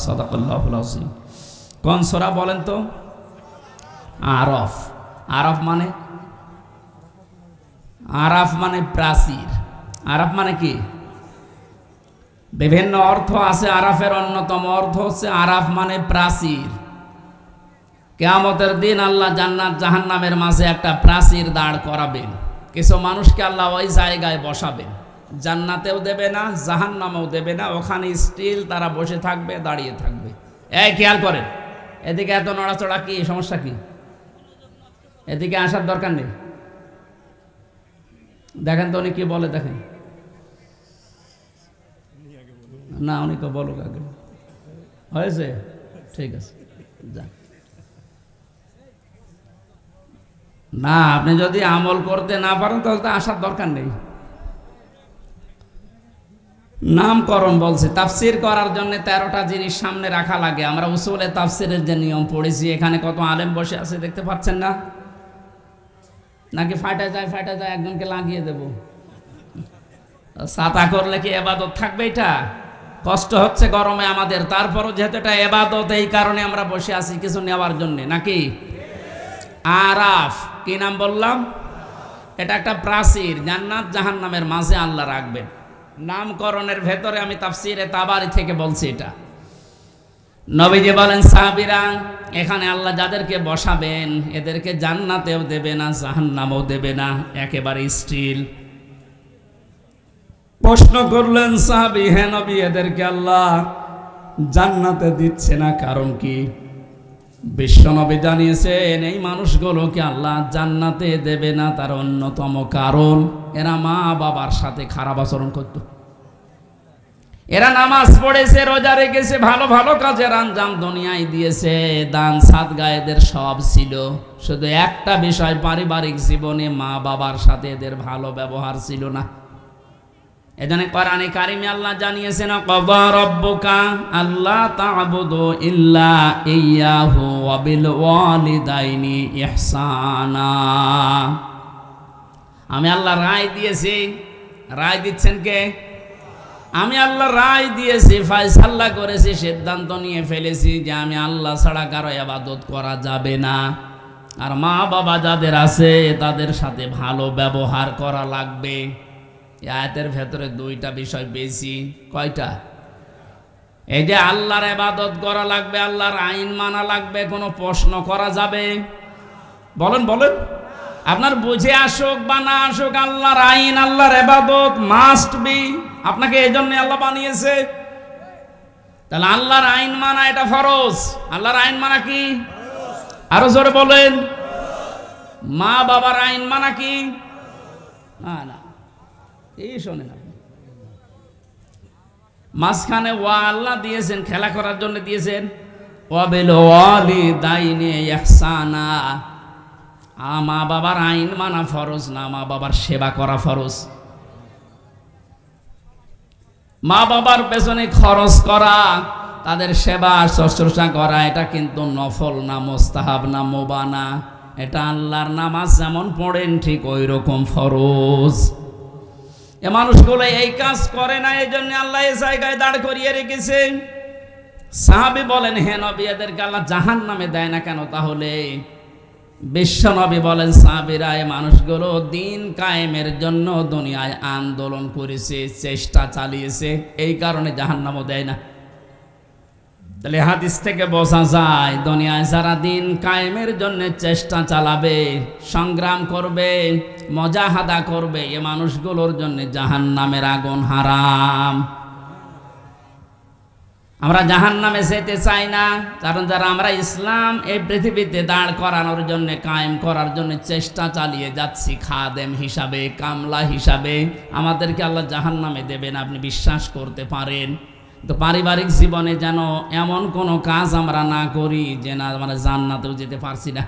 সাদাকাল্লাহুল আযীম। কোন সূরা বলেন তো? আরফ। আরফ মানে আরাফ মানে প্রাচীর। আরাফ মানে কি? বিভিন্ন অর্থ আছে। আরাফের অন্যতম অর্থ হচ্ছে আরাফ মানে প্রাচীর। কিয়ামতের দিন আল্লাহ জান্নাত জাহান্নামের মাঝে একটা প্রাচীর দাঁড় করাবেন। কিছু মানুষকে আল্লাহ ওই জায়গায় বসাবেন, জান্নাতেও দেবে না জাহান্নামেও দেবে না, ওখানে স্টিল তারা বসে থাকবে, দাঁড়িয়ে থাকবে। এই খেয়াল করেন, এদিকে এত নড়াচড়া কি সমস্যা? কি এদিকে আসার দরকার নেই। দেখেন তো উনি কি বলে, দেখেন না, উনি তো বলো আগে হয়েছে, ঠিক আছে যান। না, আপনি যদি আমল করতে না পারেন তাহলে তো আসার দরকার নেই। নামকরণ বলছে, তাফসির করার জন্য 13টা জিনিস সামনে রাখা লাগে। আমরা উসুলে তাফসিরের যে নিয়ম পড়েছি, এখানে কত আলেম বসে আছে দেখতে পাচ্ছেন না? নাকি ফাটা যায় একজনকে লাগিয়ে দেব? ছাতা করলে কি এবাদত থাকবে? এটা কষ্ট হচ্ছে গরমে আমাদের, তারপরও যেহেতু এটা এবাদত, এই কারণে আমরা বসে আছি কিছু নেওয়ার জন্য, নাকি? আরাফ কি নাম বললাম? এটা একটা প্রাচীর, জান্নাত জাহান্নামের মাঝে আল্লাহ রাখবেন। নামকরণের ভেতরে আমি তাফসিরে তাবারি থেকে বলছি এটা। নবীজি বলেন, সাহাবীরা, এখানে আল্লাহ যাদেরকে বসাবেন এদেরকে জান্নাতেও দেবে না জাহান্নামেও দেবে না, একেবারে স্টিল। প্রশ্ন করলেন সাহাবী, হে নবী, এদেরকে আল্লাহ জান্নাতে দিচ্ছে না কারণ কি? বিশ্বনবী জানিয়েছেন, এই মানুষগুলোকে আল্লাহ জান্নাতে দেবে না তার অন্যতম কারণ এরা মা বাবার সাথে খারাপ আচরণ করত। এরা নামাজ পড়েছে, রোজা রেখেছে, ভালো ভালো কাজের আঞ্জাম দুনিয়ায় দিয়েছে, দান সাদগা এদের সব ছিল, শুধু একটা বিষয়, পারিবারিক জীবনে মা বাবার সাথে এদের ভালো ব্যবহার ছিল না। এজন্য কোরআনে কারিমে আল্লাহ জানিয়েছেন, ক্বাযা রাব্বুকা আল্লা তা'বুদু ইল্লা ইয়্যাহু ওয়া বিল ওয়ালিদাইনি ইহসানা। আমি আল্লাহ রায় দিয়েছি। রায় দিচ্ছেন কে? আমি আল্লাহ রায় দিয়েছি, ফয়সালা করেছি, সিদ্ধান্ত নিয়ে ফেলেছি যে আমি আল্লাহ ছাড়া কারো ইবাদত করা যাবে না, আর মা বাবা যাদের আছে তাদের সাথে ভালো ব্যবহার করা লাগবে। আয়াতের ভেতরে 2টা বিষয় বেশি। কয়টা? এই যে আল্লাহর ইবাদত করা লাগবে, আল্লাহর আইন মানা লাগবে, কোনো প্রশ্ন করা যাবে? বলেন বলেন, আপনার বুঝে আসুক বা না আসুক, আল্লাহর আইন আল্লাহর ইবাদত মাস্ট বি। আপনাকে এই জন্য আল্লাহ বানিয়েছে। তাহলে আল্লাহর আইন মানা এটা ফরজ। আল্লাহর আইন মানা কি? আরো জোরে বলেন। মা বাবার আইন মানা কি? না, এই শোনেন আপনি, মাঝখানে ওয়া আল্লাহ দিয়েছেন, খেলা করার জন্য দিয়েছেন। ওয়া বিল ওয়ালিদাইনি ইহসানা। মা বাবার আইন মানা ফরজ না, মা বাবার সেবা করা ফরজ। মা বাবার পেছনে খরচ করা, তাদের সেবা শুশ্রূষা করা, এটা কিন্তু নফল না, মুস্তাহাব না, মুবাহ না। এটা আল্লাহর নামাজ যেমন পড়েন ঠিক ওই রকম ফরজ। এ মানুষগুলো এই কাজ করে না, এই জন্য আল্লাহ এই জায়গায় দাঁড় করিয়ে রেখেছে। সাহাবী বলেন, হে নবী, এদেরকে আল্লাহ জাহান্নামে দেয় না কেন? তাহলে বিশ্ব নবী বলেন, সাহাবীরা, এই মানুষগুলো দিন কায়েমের জন্য দুনিয়ায় আন্দোলন করেছে, চেষ্টা চালিয়েছে, এই কারণে জাহান্নামও দেয় না। তাহলে হাদিস থেকে বোঝা যায়, দুনিয়ায় যারা দিন কায়েমের জন্য চেষ্টা চালাবে, সংগ্রাম করবে, মুজাহাদা করবে, এ মানুষগুলোর জন্য জাহান্নামের আগুন হারাম। আমরা জাহান্নামে যেতে চাই না, কারণ যারা আমরা ইসলাম এই পৃথিবীতে দাঁড় করানোর জন্য, কায়েম করার জন্য চেষ্টা চালিয়ে যাচ্ছি, খাদেম হিসাবে, কামলা হিসাবে, আমাদেরকে আল্লাহ জাহান্নামে দেবেন, আপনি বিশ্বাস করতে পারেন। তো পারিবারিক জীবনে যেন এমন কোনো কাজ আমরা না করি যে না আমরা জান্নাতেও যেতে পারছি না।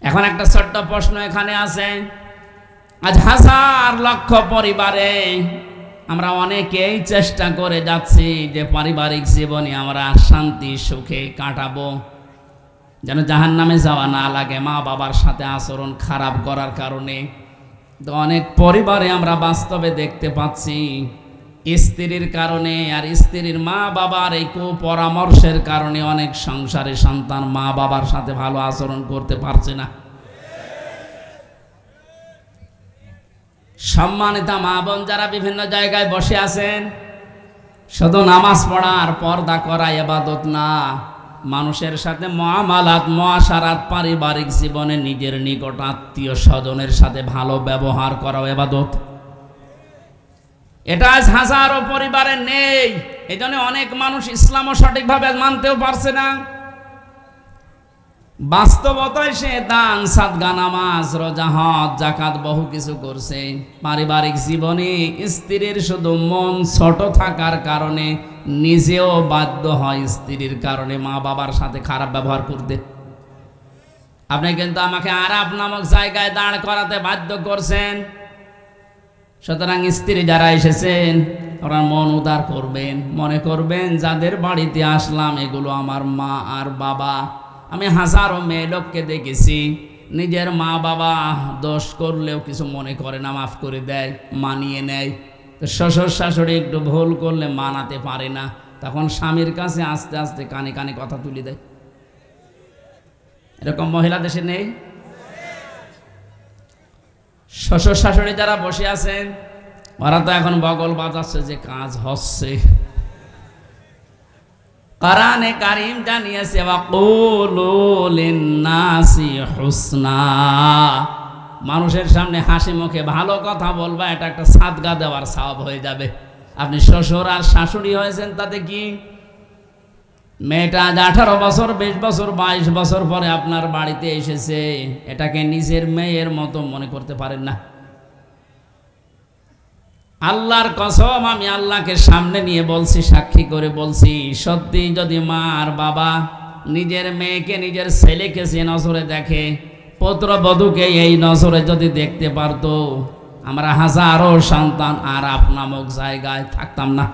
এখন একটা ছোট্ট প্রশ্ন এখানে আছে, আজ হাজার লক্ষ পরিবারে আমরা অনেকেই চেষ্টা করে যাচ্ছি যে পারিবারিক জীবনে আমরা শান্তি সুখে কাটাবো, যেন জাহান্নামে যাওয়া না লাগে মা বাবার সাথে আচরণ খারাপ করার কারণে। তো অনেক পরিবারে আমরা বাস্তবে দেখতে পাচ্ছি, স্ত্রীর কারণে আর স্ত্রীর মা বাবার এই কুপরামর্শের কারণে অনেক সংসারে সন্তান মা বাবার সাথে ভালো আচরণ করতে পারছে না। সম্মানিতা মা বোন যারা বিভিন্ন জায়গায় বসে আছেন, শুধু নামাজ পড়া আর পর্দা করা ইবাদত না, মানুষের সাথে মুআমালাত মুআশারাত পারিবারিক জীবনে নিজের নিকট আত্মীয় স্বজনের সাথে ভালো ব্যবহার করা ইবাদত। এটা আজ হাজারো পরিবারে নেই। এই জন্য অনেক মানুষ ইসলামও সঠিকভাবে মানতেও পারছে না। বাস্তবতায় সে দান সাদগা নামাজ রোজা হজ যাকাত বহু কিছু করছে, পারিবারিক জীবনে স্ত্রীর শুধু মন ছোট থাকার কারণে নিজেও বাধ্য হয় স্ত্রীর কারণে মা বাবার সাথে খারাপ ব্যবহার করতে। আপনি কিন্তু আমাকে আরাপ নামক জায়গায় দাঁড় করাতে বাধ্য করছেন। সুতরাং স্ত্রী যারা এসেছেন ওরা মন উদার করবেন, মনে করবেন যাদের বাড়িতে আসলাম এগুলো আমার মা আর বাবা। আমি হাজারো মেয়ে লোককে দেখেছি নিজের মা বাবা দোষ করলেও কিছু মনে করে না, মাফ করে দেয়, মানিয়ে নেয়। তো শ্বশুর শাশুড়ি একটু ভুল করলে মানাতে পারে না, তখন স্বামীর কাছে আস্তে আস্তে কানে কানে কথা তুলে দেয়। এরকম মহিলা দেশে নেই? শ্বশুর শাশুড়ি যারা বসে আছেন ওরা তো এখন বগল বাজাচ্ছে যে কাজ হচ্ছে। কোরআনে কারীম জানিয়েছে ওয়াকুলু লিন-নাসি হুসনা, মানুষের সামনে হাসি মুখে ভালো কথা বলবা, এটা একটা সাদগা দেওয়ার সওয়াব হয়ে যাবে। আপনি শ্বশুর আর শাশুড়ি হয়েছেন তাতে কি? মেয়েটা আজ 18 বছর 20 বছর 22 বছর পরে আপনার বাড়িতে এসেছে, এটাকে নিজের মেয়ের মতো মনে করতে পারেন না। আল্লাহর কসম, আমি আল্লাহকে সামনে নিয়ে বলছি, সাক্ষী করে বলছি, সত্যি যদি মা আর বাবা নিজের মেয়েকে নিজের ছেলেকে যে নজরে দেখে, পুত্রবধূকে এই নজরে যদি দেখতে পারতো, আমরা হাজারো সন্তান আরাপ নামক জায়গায় থাকতাম না।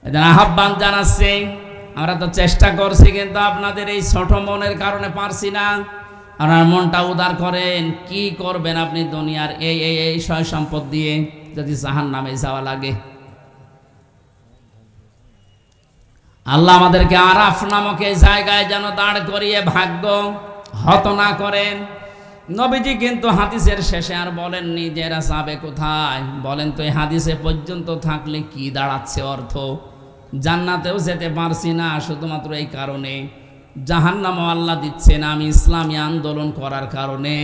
এজন্য আহ্বান জানাচ্ছি, আমরা তো চেষ্টা করছি কিন্তু আপনাদের এই ছোট মনের কারণে পারছি না। আপনার মনটা উদার করেন, কি করবেন আপনি দুনিয়ার এই সয় সম্পদ দিয়ে যদি জাহান্নামে যাওয়া লাগে। আল্লাহ আমাদেরকে আরাফ নামক এই জায়গায় যেন দাঁড় করিয়ে ভাগ্য হত না করেন। নবীজি কিন্তু হাদিসের শেষে আর বলেননি যে এরা যাবে কোথায়। বলেন তো এই হাদিসে পর্যন্ত থাকলে কি দাঁড়াচ্ছে অর্থ? জান্নাতেও যেতে পারছি না শুধুমাত্র এই কারণে, জাহান্নামও আল্লাহ দিচ্ছে না আমি ইসলামী আন্দোলন করার কারণে।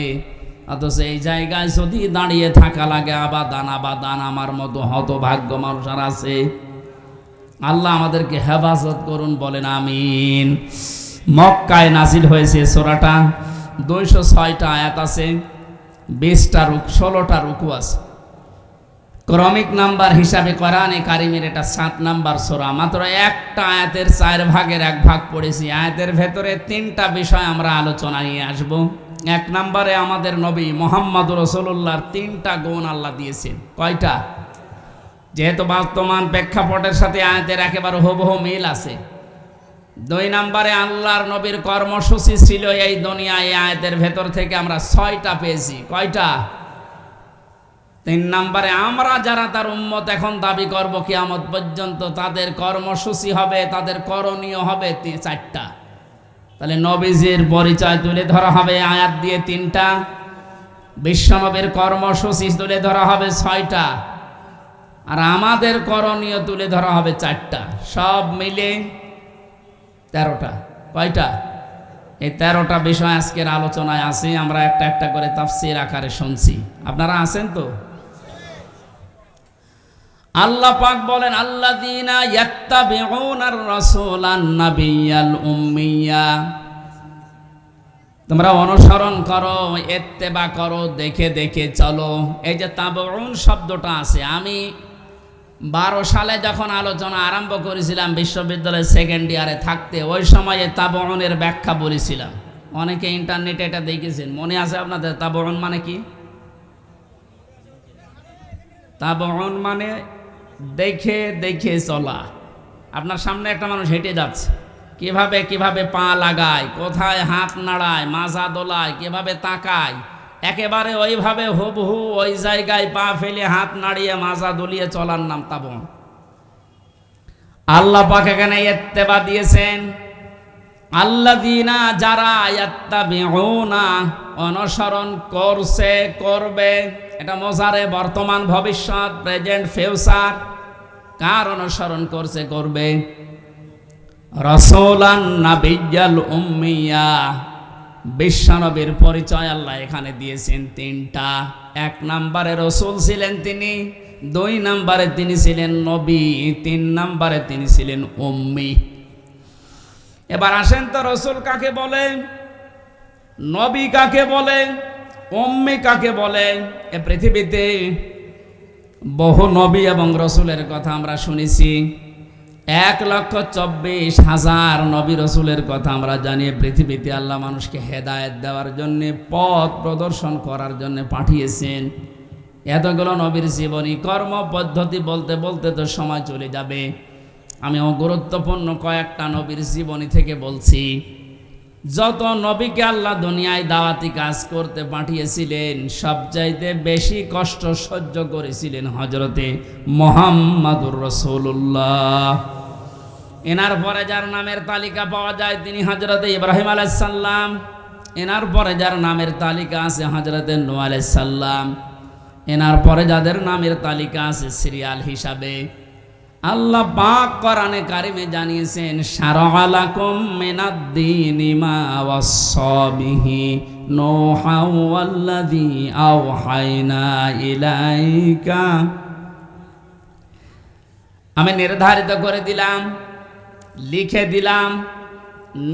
অথচ এই জায়গায় যদি দাঁড়িয়ে থাকা লাগে আবাদান আবাদান, আমার মতো হতভাগ্য মানুষ আর আছে। আল্লাহ আমাদেরকে হেফাজত করুন, বলেন আমিন। মক্কায় নাজিল হয়েছে সূরাটা, 206টা আয়াত আছে, 16টা রুকু আছে। ক্রমিক নাম্বার হিসাবে কোরআনে কারিমের এটা 7 নাম্বার সূরা। মাত্র একটা আয়াতের 4 ভাগের 1 ভাগ পড়েছি। আয়াতের ভেতরে 3টা বিষয় আমরা আলোচনা নিয়ে আসব। 1 নম্বরে আমাদের নবী মুহাম্মদ রাসূলুল্লাহর 3টা গুণ আল্লাহ দিয়েছেন। কয়টা? যেহেতু বর্তমান প্রেক্ষাপটের সাথে আয়াতের একেবারে হুবহু মিল আছে। 2 নম্বরে আল্লাহর নবীর কর্মসূচি ছিল এই দুনিয়ায়, আয়াতের ভেতর থেকে আমরা 6টা পেয়েছি। কয়টা? 3 নম্বরে আমরা যারা তার উম্মত এখন দাবি করব কিয়ামত পর্যন্ত, তাদের কর্মসূচি হবে, তাদের করণীয় হবে 4টা। তাহলে নবীজির পরিচয় তুলে ধরা হবে আয়াত দিয়ে 3টা, বিশ্বনবীর কর্মসূচি তুলে ধরা হবে 6টা, আর আমাদের করণীয় তুলে ধরা হবে 4টা। সব মিলে 13টা। কয়টা? এই 13টা বিষয় আজকের আলোচনায় আছে। আমরা একটা একটা করে তাফসীর আকারে শুনছি। আপনারা আছেন তো? আল্লাহ পাক বলেন আল্লাযীনা ইয়াত্তাবিউনার রাসূলান নাবিয়্যাল উম্মিয়্যা, তোমরা অনুসরণ করো, ইত্তেবা করো, দেখে দেখে চলো। এই যে তাবউন শব্দটা আছে, আমি 12 সালে যখন আলোচনা আরম্ভ করেছিলাম বিশ্ববিদ্যালয়ের 2nd ইয়ারে থাকতে, ওই সময়ে তাবউনের ব্যাখ্যা বলেছিলাম। অনেকে ইন্টারনেটে এটা দেখেছেন, মনে আছে আপনাদের? তাবউন মানে কি? তাবউন মানে দেখে দেখে চলা। আপনার সামনে একটা মানুষ হেঁটে যাচ্ছে, কিভাবে কিভাবে পা লাগায়, কোথায় হাত নাড়ায়, মাজা দোলায়, কিভাবে তাকায়, একেবারে ওইভাবে হুবহু ওই জায়গায় পা ফেলে হাত নাড়িয়ে মাজা দুলিয়ে চলার নাম তাবউন। আল্লাহ পাক এখানে ইত্তেবা দিয়েছেন, আল্লাযীনা যারা ইয়াত্তাবিউনা অনুসরণ করছে করবে, এটা মোজারে বর্তমান ভবিষ্যৎ প্রেজেন্ট ফিউচার। কার অনুসরণ করছে করবে? রাসূলান নাবিয়্যাল উম্মিয়া, বিশ্বনবীর পরিচয় আল্লাহ এখানে দিয়েছেন তিনটা। এক নম্বরে রসুল ছিলেন তিনি, দুই নম্বরে তিনি ছিলেন নবী, তিন নম্বরে তিনি ছিলেন উম্মি। এবার আসেন তো, রসুল কাকে বলে, নবী কাকে বলে, উম্মি কাকে বলে? এ পৃথিবীতে বহু নবী এবং রসুলের কথা আমরা শুনেছি। 1,24,000 নবী রসুলের কথা আমরা জানি। পৃথিবীতে আল্লাহ মানুষকে হেদায়েত দেওয়ার জন্য, পথ প্রদর্শন করার জন্য পাঠিয়েছেন। এতগুলো নবীর জীবনী কর্ম পদ্ধতি বলতে বলতে তো সময় চলে যাবে। আমি গুরুত্বপূর্ণ কয়েকটা নবীর জীবনী থেকে বলছি। যত নবীকে আল্লাহ দুনিয়ায় দাওয়াতি কাজ করতে পাঠিয়েছিলেন, সবচাইতে বেশি কষ্ট সহ্য করেছিলেন হযরতে মুহাম্মাদুর রাসূলুল্লাহ। এনার পরে যার নামের তালিকা পাওয়া যায় তিনি হযরতে ইব্রাহিম আলাইহিস সালাম। এনার পরে যার নামের তালিকা আছে হযরতে নূহ আলাইহিস সালাম। এনার পরে যাদের নামের তালিকা আছে সিরিয়াল হিসাবে, আল্লাহ পাক কোরআনে কারিমে জানিয়েছেন, শারআ লাকুম মিনাদ-দীনি মা ওয়াসসা বিহি নূহা ওয়াল্লাযী আওহায়না ইলাইকা। আমি নির্ধারিত করে দিলাম, লিখে দিলাম,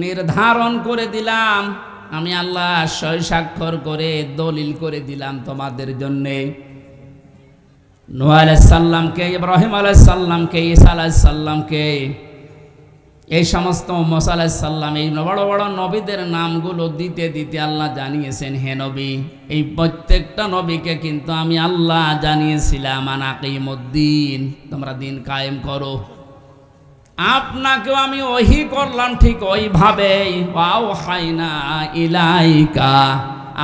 নির্ধারণ করে দিলাম, আমি আল্লাহ সই স্বাক্ষর করে দলিল করে দিলাম তোমাদের জন্যে। নূহ আলাইহিস সালামকে, ইব্রাহিম আলাইহিস সালামকে, ঈসা আলাইহিস সালামকে, এই সমস্ত মুসা আলাইহিস সালাম, এই বড় বড় নবীদের নামগুলো দিতে দিতে আল্লাহ জানিয়েছেন, হে নবী, এই প্রত্যেকটা নবীকে কিন্তু আমি আল্লাহ জানিয়েছিলাম আন আকিমুদ্দিন, তোমরা দিন কায়েম করো। আপনাকেও আমি ওহী করলাম ঠিক ওইভাবে, ওয়াওহাইনা ইলাইকা,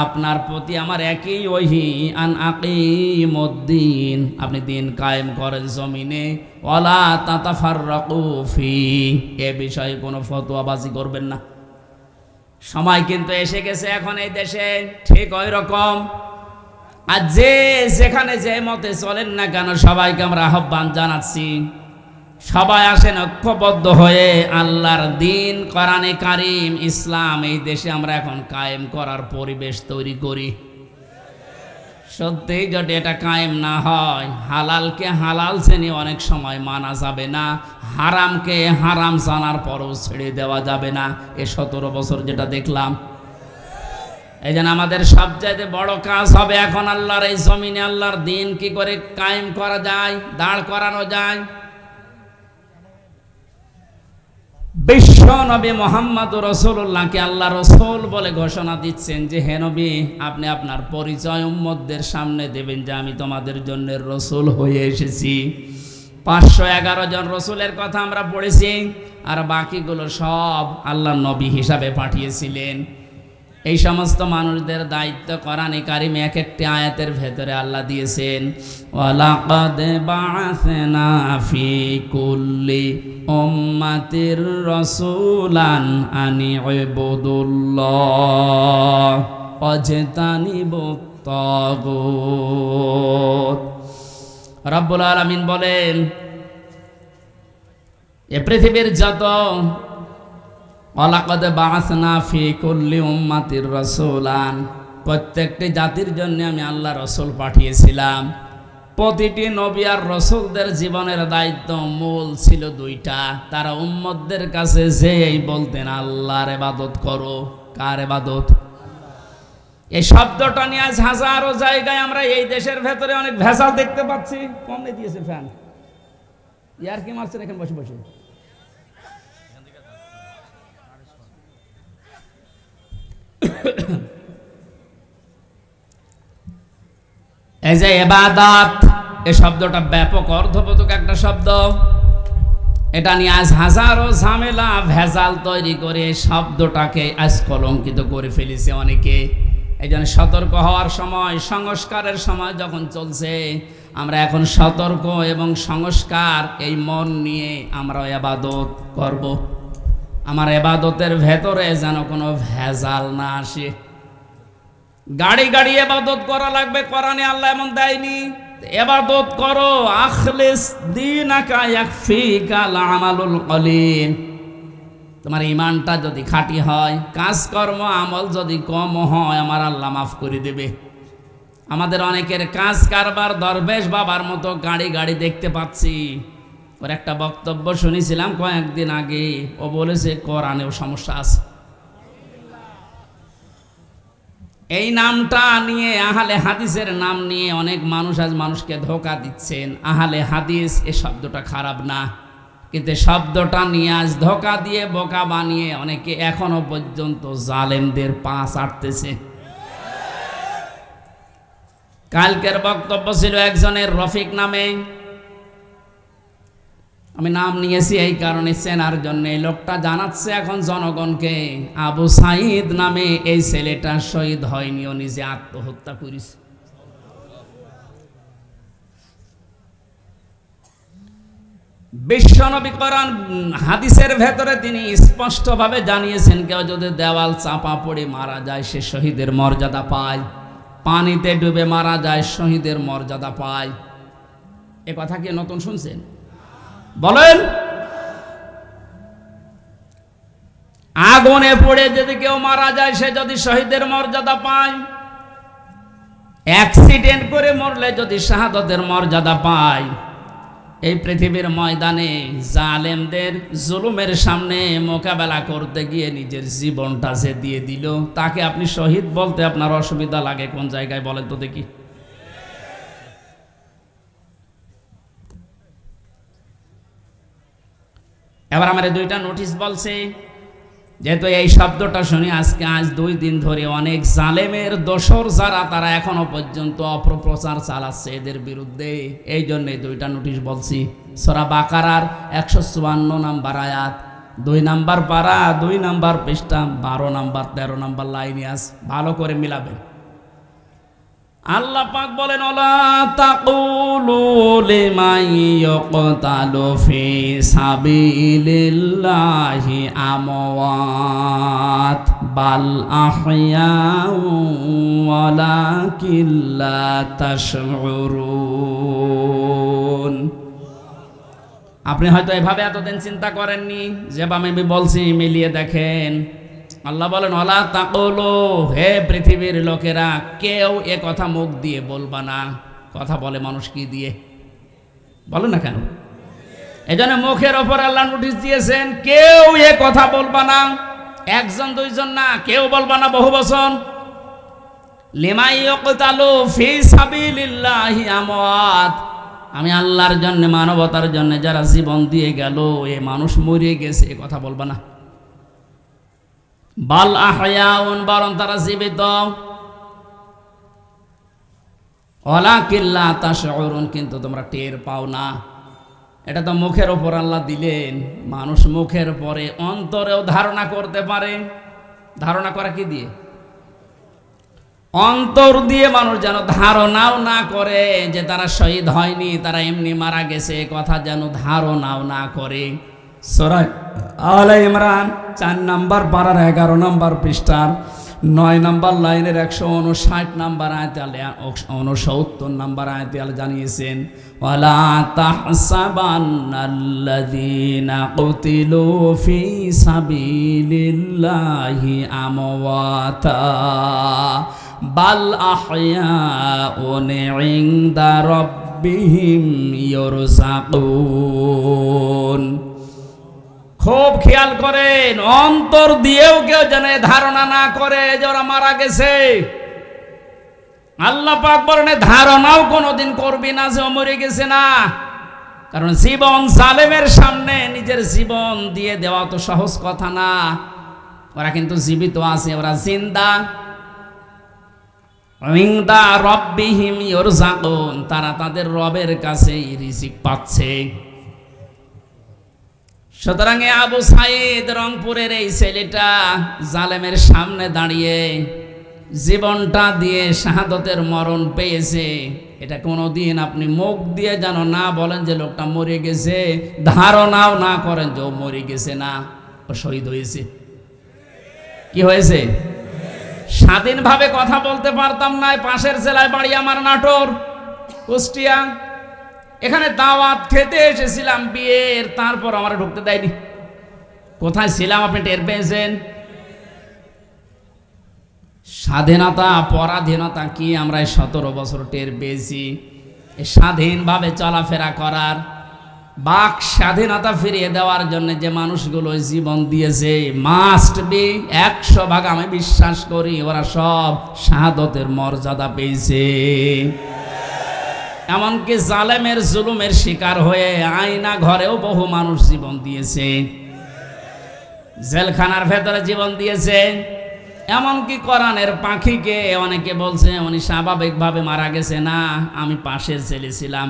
আপনার প্রতি আমার একই ওহী, আন আকিমুদ্দিন, আপনি দিন কায়েম করেন জমিনে, ওয়ালা তাতাফাররাকু ফি, এ বিষয়ে কোনো ফতোয়াবাজি করবেন না। সময় কিন্তু এসে গেছে এখন এই দেশে ঠিক ওই রকম। আর যে যেখানে যে মতে চলেন না কেন, সবাইকে আমরা আহ্বান জানাচ্ছি, সবাই আসেন ঐক্যবদ্ধ হয়ে আল্লাহর দিন, কোরআনে কারিম, ইসলাম এই দেশে আমরা এখন কায়েম করার পরিবেশ তৈরি করি। সত্যি যদি এটা কায়েম না হয়, হালালকে হালাল শ্রেণী অনেক সময় মানা যাবে না, হারামকে হারাম জানার পরও ছেড়ে দেওয়া যাবে না। এ 17 বছর যেটা দেখলাম, এই জন্য আমাদের সবচাইতে বড় কাজ হবে এখন আল্লাহর এই জমিনে আল্লাহর দিন কি করে কায়েম করা যায়, দাঁড় করানো যায়। বিশ্ব নবী মুহাম্মদুর রাসূলুল্লাহকে আল্লাহ রাসূল বলে ঘোষণা দিচ্ছেন যে, হে নবী, আপনি আপনার পরিচয় উম্মতদের সামনে দেবেন যে আমি তোমাদের জন্য রাসূল হয়ে এসেছি। 511 জন রাসূলের কথা আমরা পড়েছি, আর বাকিগুলো সব আল্লাহ নবী হিসাবে পাঠিয়েছিলেন। এই সমস্ত মানুষদের দায়িত্ব কোরআনে কারিমে এক একটি আয়াতের ভেতরে আল্লাহ দিয়েছেন, ওয়ালাকাদ বাআসনা ফি কুল্লি উম্মাতির রাসূলান আনি ইবুদুল্লাহ ওয়াজতানিবুত তাগুত। রব্বুল আলামিন বলেন, এ পৃথিবীর যত, ওয়ালাকাদ বাআসনা ফি কুল্লি উম্মাতির রাসূলান, প্রত্যেকটি জাতির জন্য আমি আল্লাহ রাসূল পাঠিয়েছিলাম। প্রতিটি নবী আর রাসূলদের জীবনের দায়িত্ব মূল ছিল দুইটা, তারা উম্মতদের কাছে যেই বলতেন আল্লাহর ইবাদত করো। কার ইবাদত? এই শব্দটা নিয়ে আজ হাজারো জায়গায় আমরা এই দেশের ভেতরে অনেক ভেজাল দেখতে পাচ্ছি। কমনে দিয়েছে ফ্যান, ইয়ার কি মারছেন এখানে বসে বসে? এই যে ইবাদত, এই শব্দটা ব্যাপক অর্থবোধক একটা শব্দ। এটা নিয়ে আজ হাজারো ঝামেলা ভেজাল তৈরি করে শব্দটাকে আজ কলঙ্কিত করে ফেলেছে অনেকে। এই জন্য সতর্ক হওয়ার সময়, সংস্কারের সময় যখন চলছে, আমরা এখন সতর্ক এবং সংস্কার এই মন নিয়ে আমরা ইবাদত করব। আমার এবাদতের ভেতরে যেন কোনো ভেজাল না আসে। গাড়ি গাড়ি এবাদত করা লাগবে, কোরআনে আল্লাহ এমন দেয়নি। এবাদত করো, আখলিস দীনাকা ইয়াকফিকাল আমালুল কলিল। তোমার ইমানটা যদি খাঁটি হয়, কাজকর্ম আমল যদি কম হয়, আমার আল্লাহ মাফ করে দেবে। আমাদের অনেকের কাজ কারবার দরবেশ বাবার মতো গাড়ি গাড়ি দেখতে পাচ্ছি। ওর একটা বক্তব্য শুনেছিলাম কয়েকদিন আগে, ও বলেছে কোরআনেও সমস্যা আছে। এই নামটা নিয়ে, আহলে হাদিসের নাম নিয়ে অনেক মানুষ আজ মানুষকে ধোঁকা দিচ্ছেন। আহলে হাদিস এ শব্দটা খারাপ না, কিন্তু শব্দটা নিয়ে আজ ধোঁকা দিয়ে বোকা বানিয়ে অনেকে এখনো পর্যন্ত জালেমদের পা চাটতেছে। কালকের বক্তব্য ছিল একজনের রফিক নামে, আমি নাম নিয়েছি এই কারণে চেনার জন্য। এই লোকটা জানাচ্ছে এখন জনগণকে, আবু সাইদ নামে এই ছেলেটা শহীদ হয়নি, ও নিজে আত্মহত্যা করেছে। বিশ্বনবী কোরআন হাদিসের ভেতরে তিনি স্পষ্টভাবে জানিয়েছেন, কেউ যদি দেওয়াল চাপা পড়ে মারা যায় সে শহীদের মর্যাদা পায়, পানিতে ডুবে মারা যায় শহীদের মর্যাদা পায়। এ কথা কি নতুন শুনছেন? বলেন। আগুনে পড়ে যদি কেউ মারা যায় সে যদি শহীদের মর্যাদা পায়, অ্যাক্সিডেন্ট করে মরলে যদি শাহাদাতের মর্যাদা পায়, এই পৃথিবীর ময়দানে জালেমদের জুলুমের সামনে মোকাবেলা করতে গিয়ে নিজের জীবনটা যে দিয়ে দিল, তাকে আপনি শহীদ বলতে আপনার অসুবিধা লাগে কোন জায়গায় বলেন তো দেখি? এবার আমার দুইটা নোটিশ বলছে, যেহেতু এই শব্দটা শুনি আজ 2 দিন ধরে অনেক জালেমের দোসর যারা, তারা এখনো পর্যন্ত অপপ্রচার চালাচ্ছে এদের বিরুদ্ধে, এই জন্য 2টা নোটিশ বলছি। সূরা বাকারার 154 নম্বর আয়াত, 2 নম্বর পারা, 2 নম্বর পৃষ্ঠা, 12 নম্বর 13 নম্বর লাইনে আছে, ভালো করে মিলাবেন। আল্লাহ পাক বলেন, ওয়ালা তাকুলু লিমান ইয়াকতালু ফি সাবিলিল্লাহি আমওয়াত বাল আহইয়াউ ওয়ালাকিন লা তাশউরুন। আপনি হয়তো এভাবে এতদিন চিন্তা করেননি, যেভাবে আমি বলছি মিলিয়ে দেখেন। আল্লাহ বলেন, ওয়ালা তাকুলু, হে পৃথিবীর লোকেরা, কেউ এ কথা মুখ দিয়ে বলবা না। কথা বলে মানুষ কি দিয়ে? বলে না কেন? এজন্য মুখের ওপর আল্লাহ নোটিশ দিয়েছেন, কেউ এ কথা বলবা না। 1জন 2জন না, কেউ বলবা না, বহু বচন। লিমান ইয়াকতালু ফি সাবিলিল্লাহি আমওয়াত, আমি আল্লাহর জন্য, মানবতার জন্য যারা জীবন দিয়ে গেল, এ মানুষ মরে গেছে, এ কথা বলবা না। বাল আহয়াউন, বরং তারা জীবিত। ওয়ালাকিন লা তাশউরুন, কিন্তু তোমরা টের পাও না। এটা তো মুখের ওপর আল্লাহ দিলেন, মানুষ মুখের পরে অন্তরেও ধারণা করতে পারে। ধারণা করা কি দিয়ে? অন্তর দিয়ে মানুষ যেন ধারণাও না করে যে তারা শহীদ হয়নি, তারা এমনি মারা গেছে, কথা যেন ধারণাও না করে। সূরা আলে ইমরান 4 নম্বর পারার 11 নম্বর পৃষ্ঠার 9 নম্বর লাইনের 159 নম্বর আয়াতে আল্লাহ 69 নম্বর আয়াতে আল্লাহ জানিয়েছেন, ওয়ালা তাহসাবান্নাল্লাযীনা কুতিলু ফি সাবিলিল্লাহি আমওয়াতা বাল আহয়াউন ইনদা রাব্বিহিম ইরযাকুন। খুব খেয়াল করেন, অন্তর দিয়েও কেউ যেন ধারণা না করে যে ওরা মারা গেছে। আল্লাহ পাক বলেন, ধারণাও কোনোদিন করবি না যে ও মরে গেছে না। কারণ জীবন জালেমের সামনে নিজের জীবন দিয়ে দেওয়া তো সহজ কথা না। ওরা কিন্তু জীবিত আছে, ওরা জিন্দা। ইনদা রাব্বিহিম ইরযাকুন, তারা তাদের রবের কাছে রিজিক পাচ্ছে। সুতরাং আবু সাইদ রংপুরের এই ছেলেটা জালেমের সামনে দাঁড়িয়ে জীবনটা দিয়ে শাহাদতের মরণ পেয়েছে। এটা কোনোদিন আপনি মুখ দিয়ে যেন না বলেন যে লোকটা মরে গেছে, ধারণাও না করেন যে ও মরে গেছে না। ও শহীদ হয়েছে। কি হয়েছে? স্বাধীনভাবে কথা বলতে পারতাম না। পাশের জেলায় বাড়ি আমার, নাটোর, কুষ্টিয়া। এখানে দাওয়াত খেতে এসেছিলাম বিয়ের, তারপর আমার ঢুকতে দেয়নি। কোথায় ছিলাম আপনি টের পেয়েছেন? স্বাধীনতা পরাধীনতা কি আমরা 17 বছর টের পেয়েছি। স্বাধীনভাবে চলাফেরা করার, বাক স্বাধীনতা ফিরিয়ে দেওয়ার জন্য যে মানুষগুলো জীবন দিয়েছে, মাস্ট বি 100% আমি বিশ্বাস করি ওরা সব শাহাদতের মর্যাদা পেয়েছে। এমনকি জালেমের জুলুমের শিকার হয়ে আয়না ঘরেও বহু মানুষ জীবন দিয়েছে, জেলখানার ভেতরে জীবন দিয়েছে। এমনকি কোরআনের পাখিকে অনেকে বলছে উনি স্বাভাবিকভাবে মারা গেছে। না, আমি পাশের ছেলে ছিলাম,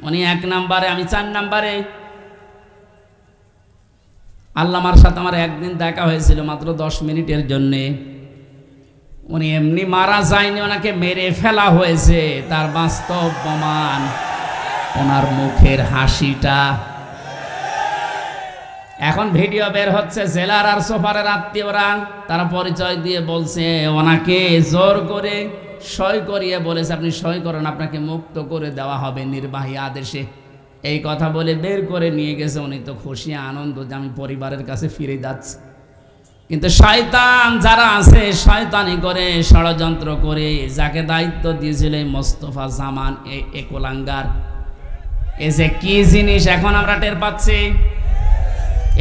উনি 1 নম্বরে, আমি 4 নম্বরে। আল্লামার সাথে আমার একদিন দেখা হয়েছিল মাত্র 10 মিনিটের জন্যে। উনি এমনি মারা যায়নি, ওনাকে মেরে ফেলা হয়েছে। তার বাস্তব প্রমাণ ওনার মুখের হাসিটা। এখন ভিডিও বের হচ্ছে, জেলার আর সোফারের আত্মীয়রা তারা পরিচয় দিয়ে বলছে ওনাকে জোর করে সই করিয়ে বলেছে আপনি সই করেন, আপনাকে মুক্ত করে দেওয়া হবে নির্বাহী আদেশে। এই কথা বলে বের করে নিয়ে গেছে। উনি তো খুশি আনন্দ যে আমি পরিবারের কাছে ফিরে যাচ্ছি। কিন্তু শয়তান যারা আছে, শয়তানি করে ষড়যন্ত্র করে যাকে দায়িত্ব দিয়েছিল মোস্তফা জামান, এই কোলাঙ্গার, এই যে কি জিনিস এখন আমরা টের পাচ্ছি।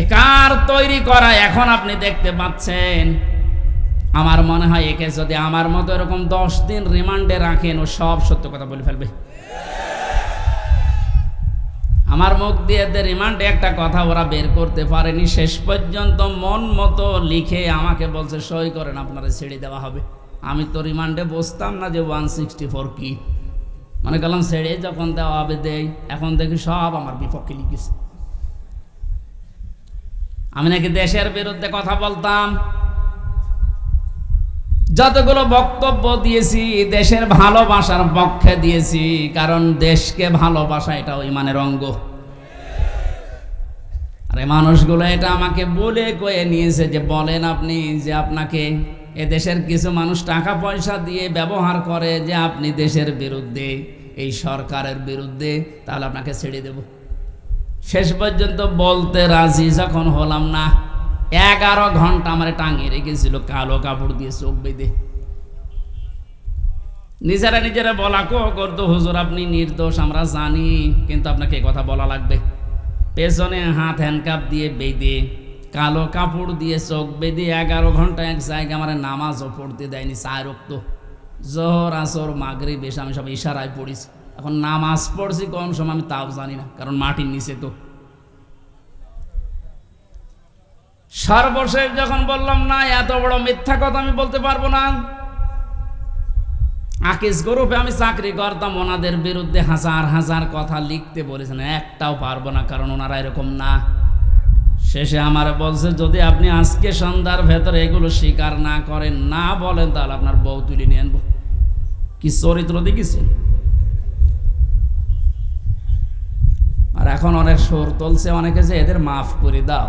এ কার তৈরি করা এখন আপনি দেখতে পাচ্ছেন। আমার মনে হয় একে যদি আমার মতো এরকম 10 দিন রিমান্ডে রাখেন, ও সব সত্য কথা বলে ফেলবে। আমার মুখ দিয়ে রিমান্ডে একটা কথা ওরা বের করতে পারেনি। শেষ পর্যন্ত মন মতো লিখে আমাকে বলছে সই করেন, আপনারা ছেড়ে দেওয়া হবে। আমি তো রিমান্ডে বসতাম না যে 164 কি, মনে করলাম ছেড়ে যখন দেওয়া হবে দেই। এখন দেখি সব আমার বিপক্ষে লিখেছে। আমি নাকি দেশের বিরুদ্ধে কথা বলতাম। যতগুলো বক্তব্য দিয়েছি দেশের ভালোবাসার পক্ষে দিয়েছি, কারণ দেশকে ভালোবাসা এটাও ইমানের অঙ্গ। আর এই মানুষগুলো এটা আমাকে বলে কয়ে নিয়েছে যে বলেন আপনি যে আপনাকে এ দেশের কিছু মানুষ টাকা পয়সা দিয়ে ব্যবহার করে যে আপনি দেশের বিরুদ্ধে, এই সরকারের বিরুদ্ধে, তাহলে আপনাকে ছেড়ে দেব। শেষ পর্যন্ত বলতে রাজি যখন হলাম না, 11 ঘন্টা আমার টাঙিয়ে রেখেছিল কালো কাপড় দিয়ে চোখ বেঁধে। নিজেরা বলা করতো হুজুর আপনি নির্দোষ আমরা জানি, কিন্তু আপনাকে কথা বলা লাগবে। পেছনে হাত হ্যান্ডকাপ দিয়ে বেঁধে, কালো কাপড় দিয়ে চোখ বেঁধে 11 ঘন্টা এক জায়গায় আমার নামাজও পড়তে দেয়নি। 4 ওয়াক্ত, জোহর, আসর, মাগরিব, এসে আমি সব ইশারায় পড়েছি। এখন নামাজ পড়ছি কোন সময় আমি তাও জানি না, কারণ মাটির নিচে তো। সর্বশেষ যখন বললাম না এত বড় মিথ্যা কথা আমি বলতে পারবো না। আকিস গ্রুপে আমি চাকরি করতাম, ওনাদের বিরুদ্ধে হাজার হাজার কথা লিখতে বলেছেন, একটাও পারবো না, কারণ ওনারা এরকম না। শেষে আমার বলছে যদি আপনি আজকে সন্ধ্যার ভেতরে এগুলো স্বীকার না করেন, না বলেন, তাহলে আপনার বউ তুলে নিয়ে আনবো। কি চরিত্র দেখেছেন? আর এখন অনেক সুর তুলছে অনেকে যে এদের মাফ করে দাও।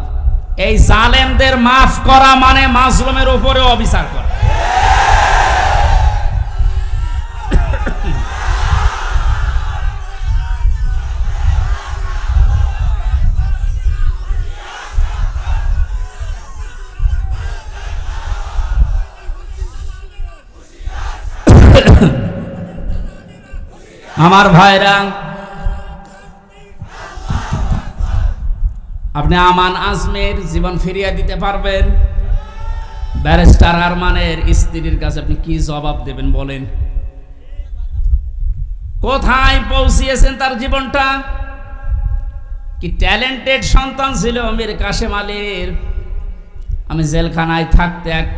এই জালেমদের মাফ করা মানে মাজলুমের উপরে অবিচার করা। আমার ভাইরা, আপনি আমান আজমের জীবন ফিরিয়ে দিতে পারবেন? ব্যারিস্টার আরমানের স্ত্রীর কাছে আপনি কি জবাব দেবেন বলেন? কোথায় পৌঁছিয়েছেন তার জীবনটা? কি ট্যালেন্টেড সন্তান ছিল মীর কাশেম আলীর। আমি জেলখানায় থাকতে এক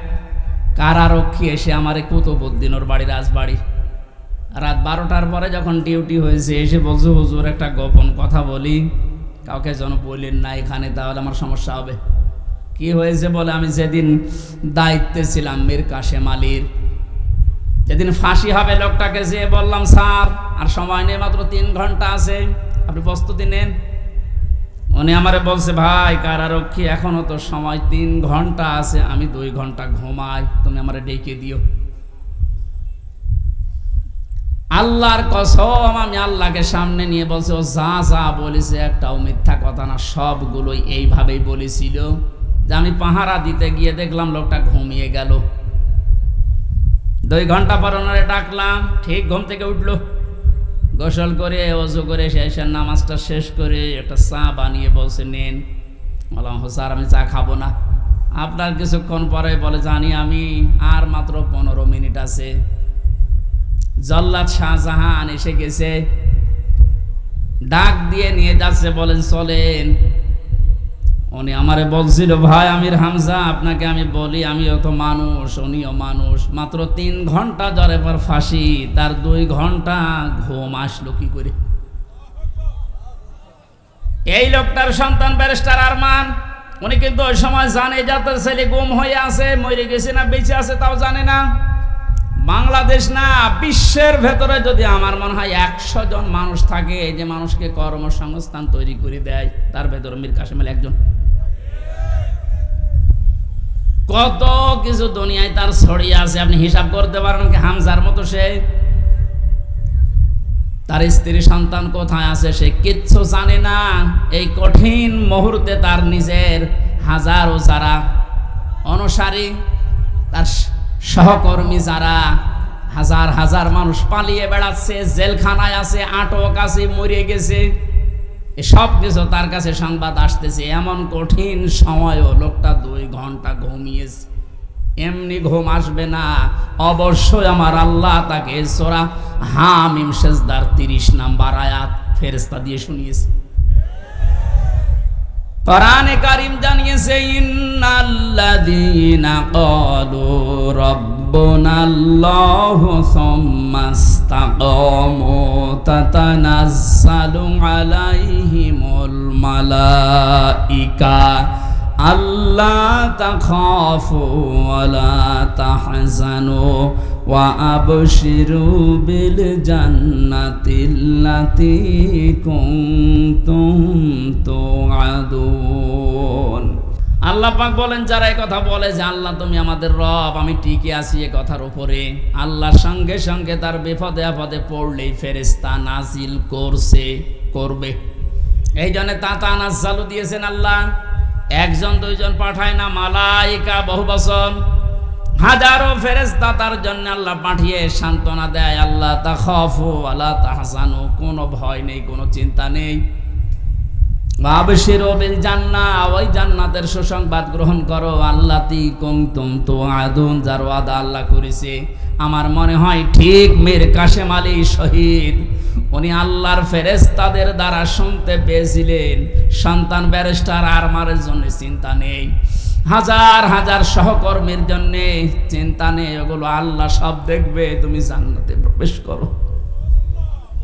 কারারক্ষী এসে আমারে কুতুবউদ্দিন ওর বাড়ি, রাজবাড়ি, রাত 12টার পরে যখন ডিউটি হয়েছে এসে বলছে হুজুর একটা গোপন কথা বলি, কাউকে যেন বললেন না এখানে, তাহলে আমার সমস্যা হবে। কি হয়েছে বলে, আমি যেদিন দায়িত্বে ছিলাম মীর কাশেম আলীর, যেদিন ফাঁসি হবে লোকটাকে যেয়ে বললাম স্যার আর সময় নেই, মাত্র 3 ঘন্টা আছে, আপনি প্রস্তুতি নেন। উনি আমারে বলছে, ভাই কারারক্ষী এখনো তো সময় 3 ঘন্টা আছে, আমি 2 ঘন্টা ঘুমাই, তুমি আমারে ডেকে দিও। আল্লাহর কসম, আমি আল্লাহকে সামনে নিয়ে বলছে, ও যা যা বলেছে একটাও মিথ্যা কথা না, সবগুলোই এইভাবেই বলেছিল। যে আমি পাহারা দিতে গিয়ে দেখলাম লোকটা ঘুমিয়ে গেল। 2 ঘন্টা পর ওনারে ডাকলাম, ঠিক ঘুম থেকে উঠলো, গোসল করে ওযু করে শেষের নামাজটা শেষ করে একটা চা বানিয়ে বলছে, নেন। বললাম, স্যার আমি চা খাবো না। আপনার কিছুক্ষণ পরে বলে, জানি আমি, আর মাত্র 15 মিনিট আছে। জল্লাদ শাহজাহান এসে গেছে, ডাক দিয়ে নিয়ে যাচ্ছে, বলেন চলেন। উনি আমারে বলছিল, ভাই আমির হামজা, আপনাকে আমি বলি, আমিও তো মানুষ, উনিও মানুষ, মাত্র 3 ঘন্টা জ্বরে পর ফাঁসি, তার 2 ঘন্টা ঘুম আসলো কি করে? এই লোকটার সন্তান ব্যারিস্টার আরমান, উনি কিন্তু ওই সময় জানে যে তার ছেলে গুম হয়ে আছে, মরে গেছে না বেঁচে আছে তাও জানে না। বাংলাদেশ না, বিশ্বের ভেতরে যদি আমার মনে হয় 100 জন মানুষ থাকে যে মানুষকে কর্মসংস্থান তৈরি করে দেয়, তার ভেতরে মীর কাসেম আলী একজন। কত কিছু দুনিয়ায় তার ছড়িয়ে আছে, আপনি হিসাব করতে পারেন কি? হামজার মতো সে, তার স্ত্রী সন্তান কোথায় আছে সে কিচ্ছু জানে না। এই কঠিন মুহূর্তে তার নিজের হাজারো যারা অনুসারী, তার সহকর্মী যারা, হাজার হাজার মানুষ পালিয়ে বেড়াচ্ছে, জেলখানায় আছে, আটক আছে, মরে গেছে, সব কিছু তার কাছে সংবাদ আসতেছে। এমন কঠিন সময়ও লোকটা 2 ঘন্টা ঘুমিয়েছে। এমনি ঘুম আসবে না, অবশ্যই আমার আল্লাহ তাকে সূরা হামিম সেজদার 30 নম্বর আয়াত ফেরেশতা দিয়ে শুনিয়েছে। কোরআনে কারীম জানিয়েছে, ইন্নাল্লাযীনা ক্বালু রাব্বুনাল্লাহু সুম্মা ইসতাকামু তাতানাজ্জালু আলাইহিমুল মালাইকা আল্লা তাখাফু ওয়া লা তাহজানু ওয়া আবশিরু বিল জান্নাতিল্লাতী কুনতুম তুআদুন। আল্লাহ পাক বলেন, যারা এই কথা বলে যে আল্লাহ তুমি আমাদের রব, আমি টিকে আছি এই কথার উপরে, আল্লাহর সঙ্গে সঙ্গে তার বিপদে আপদে পড়লেই ফেরেশতা নাজিল করবে। এই জন্য তাতানাজ্জালু দিয়েছেন আল্লাহ, 1 জন 2 জন পাঠায় না, মালাইকা বহু বচন, হাজারো ফেরেশতা তার জন্য আল্লাহ পাঠিয়ে সান্ত্বনা দেয়। আল্লাহ তাখাফু ওয়া লা তাহজানু, কোনো ভয় নেই, কোনো চিন্তা নেই। আবশিরু বিল জান্নাহ, ওই জান্নাতের সুসংবাদ গ্রহণ করো, আল্লাতী কুনতুম তুআদুন, যার ওয়াদা আল্লাহ করেছে। আমার মনে হয় ঠিক মীর কাসেম আলী শহীদ, উনি আল্লাহর ফেরেশতাদের দ্বারা শুনতে পেয়েছিলেন, সন্তান ব্যারিস্টার আরমানের জন্য চিন্তা নেই, হাজার হাজার সহকর্মীর জন্য চিন্তা নেই, ওগুলো আল্লাহ সব দেখবে, তুমি জান্নাতে প্রবেশ করো।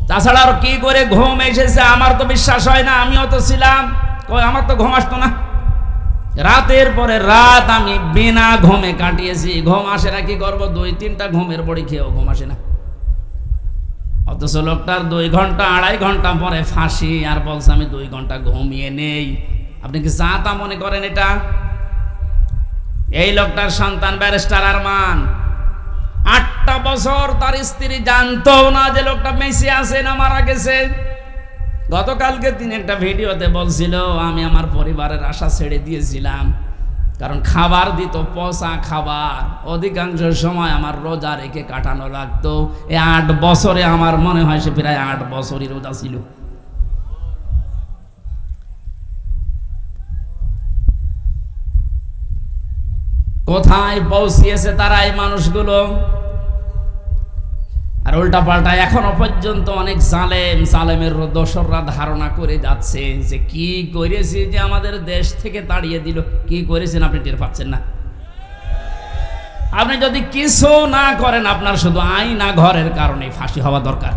তাছাড়া আর কি করে ঘুম এসেছে আমার তো বিশ্বাস হয় না, আমিও তো ছিলাম, আমার তো ঘুম আসতো না। রাতের পরে রাত আমি বিনা ঘুমে কাটিয়েছি। ঘুম আসে না, কি করবো? 2-3টা ঘুমের বড়ি খেয়েও ঘুম আসে না। অথচ লোকটার 2 ঘন্টা 2.5 ঘন্টা পরে ফাঁসি, আর বলছে আমি 2 ঘন্টা ঘুমিয়ে নেই। আপনি কি যা তা মনে করেন এটা? এই লোকটার সন্তান ব্যারিস্টার আরমান 8টা বছর তার স্ত্রী জানতো না যে লোকটা বেঁচে আছে না মারা গেছে। গতকালকে তিনি একটা ভিডিওতে বলছিল, আমি আমার পরিবারের আশা ছেড়ে দিয়েছিলাম, কারণ খাবার দিত পচা খাবার, অধিকাংশ সময় আমার রোজা রেখে কাটানো লাগতো। এই 8 বছরে আমার মনে হয় সে প্রায় 8 বছরই রোজা ছিল। কোথায় পৌঁছিয়েছে তারা এই মানুষগুলো? আর উল্টা পাল্টা এখনো পর্যন্ত অনেক জালেমের দোসররা ধারণা করে যাচ্ছে যে কি করেছি যে আমাদের দেশ থেকে তাড়িয়ে দিল। কি করেছেন আপনি টের পাচ্ছেন না? আপনি যদি কিছু না করেন, আপনার শুধু আইনা ঘরের কারণে ফাঁসি হওয়া দরকার।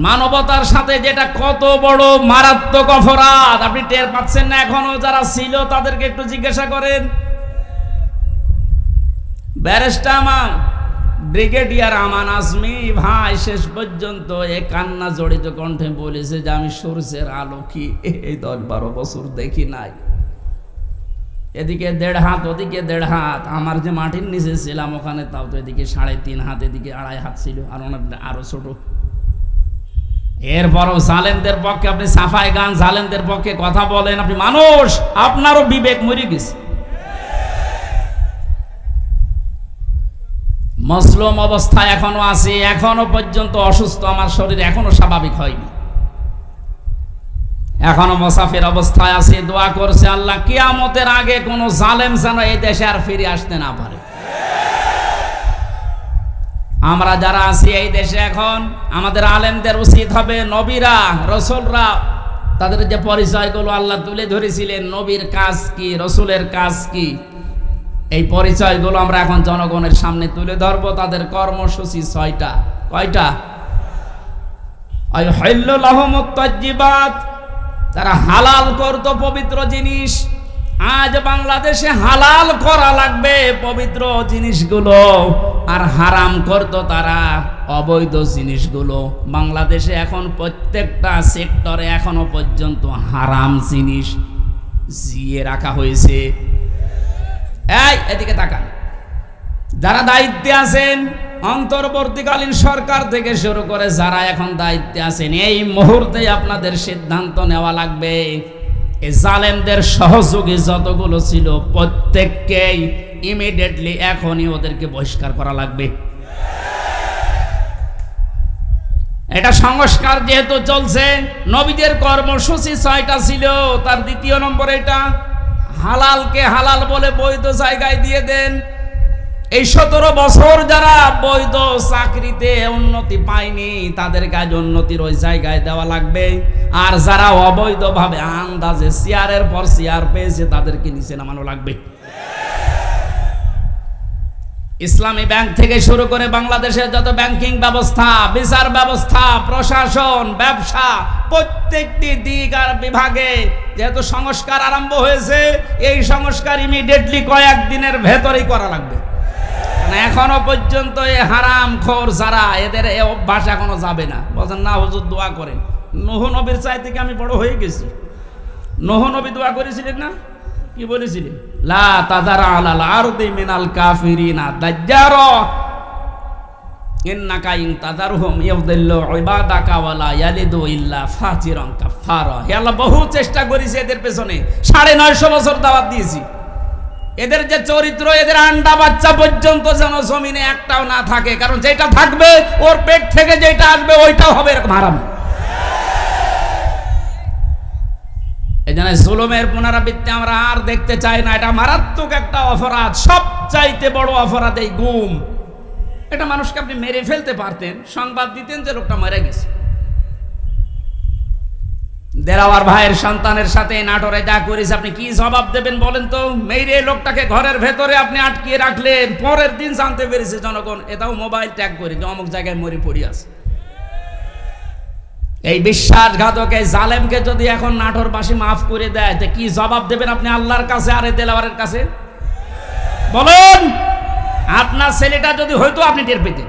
মানবতার সাথে যেটা কত বড় মারাত্মক অপরাধ আপনি টের পাচ্ছেন না এখনো? যারা ছিল তাদেরকে একটু জিজ্ঞাসা করেন। ব্যারিস্টার ব্রিগেডিয়ার আমান আজমি ভাই শেষ পর্যন্ত এ কান্না জড়িত কণ্ঠে বলেছে যে আমি সূর্যের আলো কি এই 10-12 বছর দেখি নাই। এদিকে 1.5 হাত, ওদিকে 1.5 হাত। আমার যে মাটির নিচে ছিলাম ওখানে তাও তো এদিকে 3.5 হাত, এদিকে 2.5 হাত ছিল, আর ওনার আরো ছোট। এরপরও জালেমদের পক্ষে আপনি সাফাই গান, জালেমদের পক্ষে কথা বলেন। আপনি মানুষ, আপনারও বিবেক মরে গেছে। মজলুম অবস্থায় এখনো আছি, এখনো পর্যন্ত অসুস্থ, আমার শরীর এখনো স্বাভাবিক হয়নি, এখনো মুসাফির অবস্থায় আছি। দোয়া করছে আল্লাহ কিয়ামতের আগে কোন জালেম যেন এই দেশে আর ফিরে আসতে না পারে। আমরা যারা আছি এই দেশে এখন, আমাদের আলেমদের উচিত হবে নবীরা রসুলরা তাদের যে পরিচয়গুলো আল্লাহ তুলে ধরেছিলেন, নবীর কাজ কি, রসুলের কাজ কি, এই পরিচয়গুলো আমরা এখন জনগণের সামনে তুলে ধরবো। তাদের কর্মসূচি 6টা। কয়টা? আইহাল্লু লাহুমুত তাজ্জিবাত, তারা হালাল করত পবিত্র জিনিস। আজ বাংলাদেশে হালাল করা লাগবে পবিত্র জিনিসগুলো, আর হারাম করত তারা অবৈধ জিনিসগুলো। বাংলাদেশে এখন প্রত্যেকটা সেক্টরে এখনো পর্যন্ত হারাম জিনিস জিয়ে রাখা হয়েছে। এই এদিকে তাকান, যারা দায়িত্বে আছেন, অন্তর্বর্তীকালীন সরকার থেকে শুরু করে যারা এখন দায়িত্বে আছেন, এই মুহূর্তে আপনাদের সিদ্ধান্ত নেওয়া লাগবে এই জালেমদের সহযোগী যতগুলো ছিল প্রত্যেককেই ইমিডিয়েটলি এখনই ওদেরকে বহিষ্কার করা লাগবে। এটা সংস্কার যেহেতু চলছে, নবীদের কর্মসূচি 6টা ছিল, তার 2 নম্বর এটা হালালকে হালাল বলে বৈধ জায়গায় দিয়ে দেন। এই 17 বছর যারা বৈধ চাকরিতে উন্নতি পায়নি তাদের কাজ উন্নতির ওই জায়গায় দেওয়া লাগবে, আর যারা অবৈধভাবে আন্দাজে চেয়ারের পর চেয়ার পেয়েছে তাদেরকে নিচে নামানো লাগবে। ইসলামী ব্যাংক থেকে শুরু করে বাংলাদেশের যত ব্যাংকিং ব্যবস্থা, বিচার ব্যবস্থা, প্রশাসন, ব্যবসা, প্রত্যেকটি দিক আর বিভাগে যেহেতু সংস্কার আরম্ভ হয়েছে, এই সংস্কার ইমিডিয়েটলি কয়েকদিনের ভেতরেই করা লাগবে। এখনো পর্যন্ত এই হারামখোর যারা, এদের এই অভ্যাস এখনো যাবে না। বলছেন না হুজুর দোয়া করেন, নূহ নবীর চাই থেকে আমি বড় হয়ে গেছি। নূহ নবী দোয়া করেছিলেন না? কি বলেছিলেন? লা তাযারা আলাল আরদি মিনাল কাফিরিনা দাজ্জারা ইন্নাকা ইন তাযারহুম ইউদিল্লু ইবাদাকা ওয়ালা ইয়ালিদু ইল্লা ফাজিরান কাফারা। হে আল্লাহ, বহু চেষ্টা করেছি এদের পেছনে, 950 বছর দাওয়াত দিয়েছি। এদের যে চরিত্র, এদের আন্ডা বাচ্চা পর্যন্ত যেন জমিনে একটাও না থাকে, কারণ যেটা থাকবে ওর পেট থেকে যেটা আসবে ওইটাও হবে এরকম হারাম। এই জন্য জুলুমের পুনরাবৃত্তি আমরা আর দেখতে চাই না। এটা মারাত্মক একটা অপরাধ, সবচাইতে বড় অপরাধ এই গুম। এটা মানুষকে আপনি মেরে ফেলতে পারতেন, সংবাদ দিতেন যে লোকটা মারা গেছে। দেরাওয়ার ভাইয়ের সন্তানের সাথে নাটোরে যা করেছে আপনি কি জবাব দেবেন বলেন তো? মেরে লোকটাকে ঘরের ভেতরে আপনি আটকিয়ে রাখলেন, পরের দিন জানতে পেরেছে জনগণ, এটাও মোবাইল ট্যাগ করে যে অমুক জায়গায় মরে পড়ে আছে। এই বিশ্বাসঘাতক এই জালেমকে যদি এখন নাটোরবাসী মাফ করে দেয়, তো কি জবাব দেবেন আপনি আল্লাহর কাছে আর এই দেলাওয়ারের কাছে? বলেন, আপনার ছেলেটা যদি হয়তো আপনি টের পেতেন।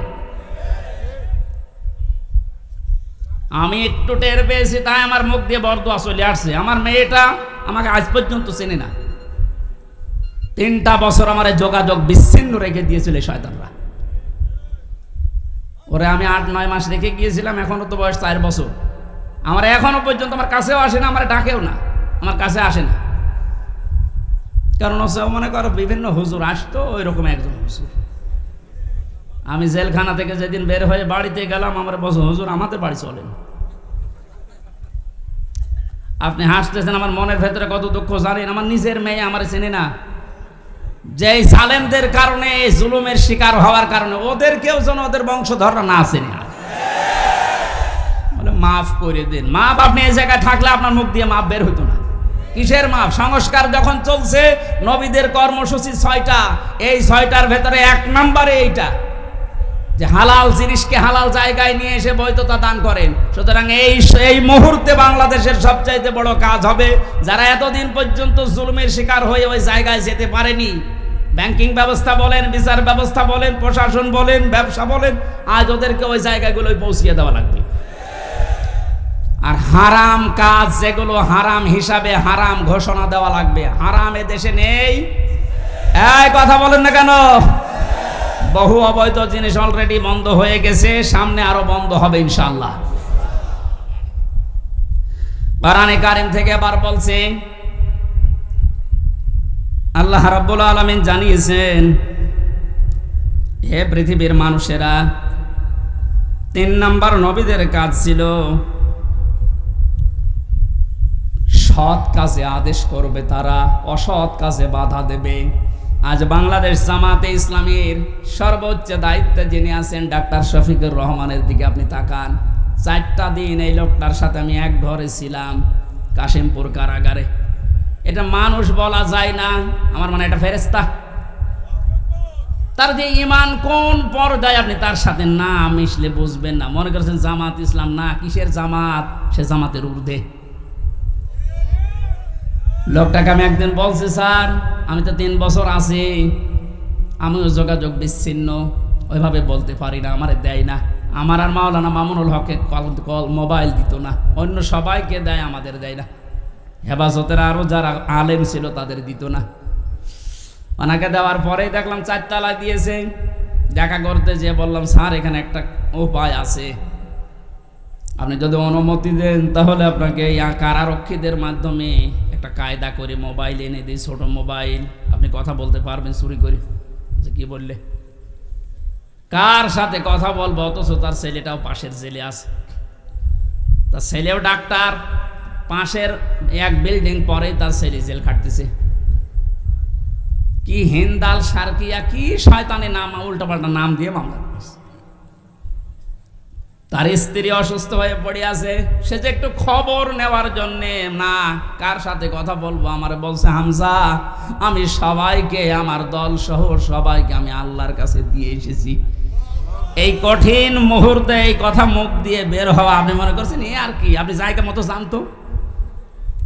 আমি একটু টের পেয়েছি, তাই আমার মুখ দিয়ে বরদোয়া চলে আসছে। আমার মেয়েটা আমাকে আজ পর্যন্ত চেনে না। 3টা বছর আমার যোগাযোগ বিচ্ছিন্ন রেখে দিয়েছিল শয়তানরা। ওরে আমি 8-9 মাস রেখে গিয়েছিলাম, এখনো তো বয়স 4 বছর। আমার এখনো পর্যন্ত আমার কাছেও আসে না, আমার ডাকেও না, আমার কাছে আসে না। কারণ হচ্ছে মনে করো বিভিন্ন হুজুর আসতো, ওই রকম একজন হুজুর। আমি জেলখানা থেকে যেদিন বের হয়ে বাড়িতে গেলাম, আমার বলছে হুজুর আমাদের বাড়ি চলেন। আপনি হাসতেছেন, আমার মনের ভেতরে কত দুঃখ জানেন। আমার নিজের মেয়ে আমার চেনে না, যে জালেমদের কারণে, জুলুমের শিকার হওয়ার কারণে ওদেরকেও যেন ওদের বংশধররা না চেনে। বলে মাফ করে দেন। মাফ আপনি এই জায়গায় থাকলে আপনার মুখ দিয়ে মাফ বের হইতো না। কিসের মাফ? সংস্কার যখন চলছে, নবীদের কর্মসূচি 6টা, এই 6টার ভেতরে 1 নম্বরে এইটা যে হালাল জিনিসকে হালাল জায়গায় নিয়ে এসে বৈধতা দান করেন। সুতরাং এই মুহূর্তে বাংলাদেশের সবচাইতে বড় কাজ হবে, যারা এতদিন পর্যন্ত জুলুমের শিকার হয়ে ওই জায়গায় যেতে পারেনি ব্যাংকিং ব্যবস্থা বলেন, বিচার ব্যবস্থা বলেন, প্রশাসন বলেন, ব্যবসা বলেন, আজ ওদেরকে ওই জায়গাগুলোয় পৌঁছিয়ে দেওয়া লাগবে। আর হারাম কাজ যেগুলো হারাম হিসাবে হারাম ঘোষণা দেওয়া লাগবে। হারাম এ দেশে নেই। এই কথা বলেন না কেন? বহু অবৈধ জিনিস অলরেডি বন্ধ হয়ে গেছে, সামনে আরো বন্ধ হবে ইনশাআল্লাহ। কোরআনে কারীম থেকে আবার বলছে, আল্লাহ রাব্বুল আলামিন জানিয়েছেন, হে পৃথিবীর মানুষেরা, 3 নাম্বার নবীদের কাজ ছিল সৎ কাজে আদেশ করবে, তারা অসৎ কাজে বাধা দেবে। আজ বাংলাদেশ জামাতে ইসলামীর সর্বোচ্চ দায়িত্বে যিনি আছেন ডাক্তার শফিকুর রহমানের দিকে আপনি তাকান। 4টা দিন এই লোকটার সাথে আমি এক ঘরে ছিলাম, কাশিমপুর কারাগারে। এটা মানুষ বলা যায় না, আমার মানে এটা ফেরেশতা। তার যে ঈমান কোন পর্যায়ে আপনি তার সাথে না মিশলে বুঝবেন না। মনে করছেন জামাত ইসলাম, না, কিসের জামাত, সে জামাতের ঊর্ধ্বে। লোকটাকে আমি একদিন বলছি, স্যার আমি তো 3 বছর আছি, আমিও যোগাযোগ বিচ্ছিন্ন, ওইভাবে বলতে পারি না, আমারে দেয় না। আমার আর মাওলানা মামুনুল হকের কল মোবাইল দিত না, অন্য সবাইকে দেয়, আমাদের দেয় না। হেফাজতের আরও যারা আলেম ছিল তাদের দিত না। ওনাকে দেওয়ার পরেই দেখলাম 4 তলায় দিয়েছে। দেখা করতে যেয়ে বললাম, স্যার এখানে একটা উপায় আছে, আপনি যদি অনুমতি দেন তাহলে আপনাকে এই কারারক্ষীদের মাধ্যমে একটা কায়দা করে মোবাইল এনে দিই, ছোট মোবাইল, আপনি কথা বলতে পারবেন চুরি করে। যে কি বললে, কার সাথে কথা বলবো, অথচ তার ছেলেটাও পাশের জেলে আছে, তার ছেলেও ডাক্তার, পাশের এক বিল্ডিং পরেই তার ছেলে জেল খাটতেছে। কি হিন্দাল সার্কিয়া, কি শয়তানি নাম, উল্টোপাল্টা নাম দিয়ে মামলা করেছে। তার স্ত্রী অসুস্থ হয়ে পড়ে আছে, সে যে একটু খবর নেওয়ার জন্যে, না কার সাথে কথা বলবো, আমারে বলছে, হামজা আমি সবাইকে, আমার দল সহ সবাইকে আমি আল্লাহর কাছে দিয়ে এসেছি। এই কঠিন মুহূর্তে এই কথা মুখ দিয়ে বের হওয়া, আপনি মনে করছেন এ আর কি, আপনি জায়গা মতো জানতো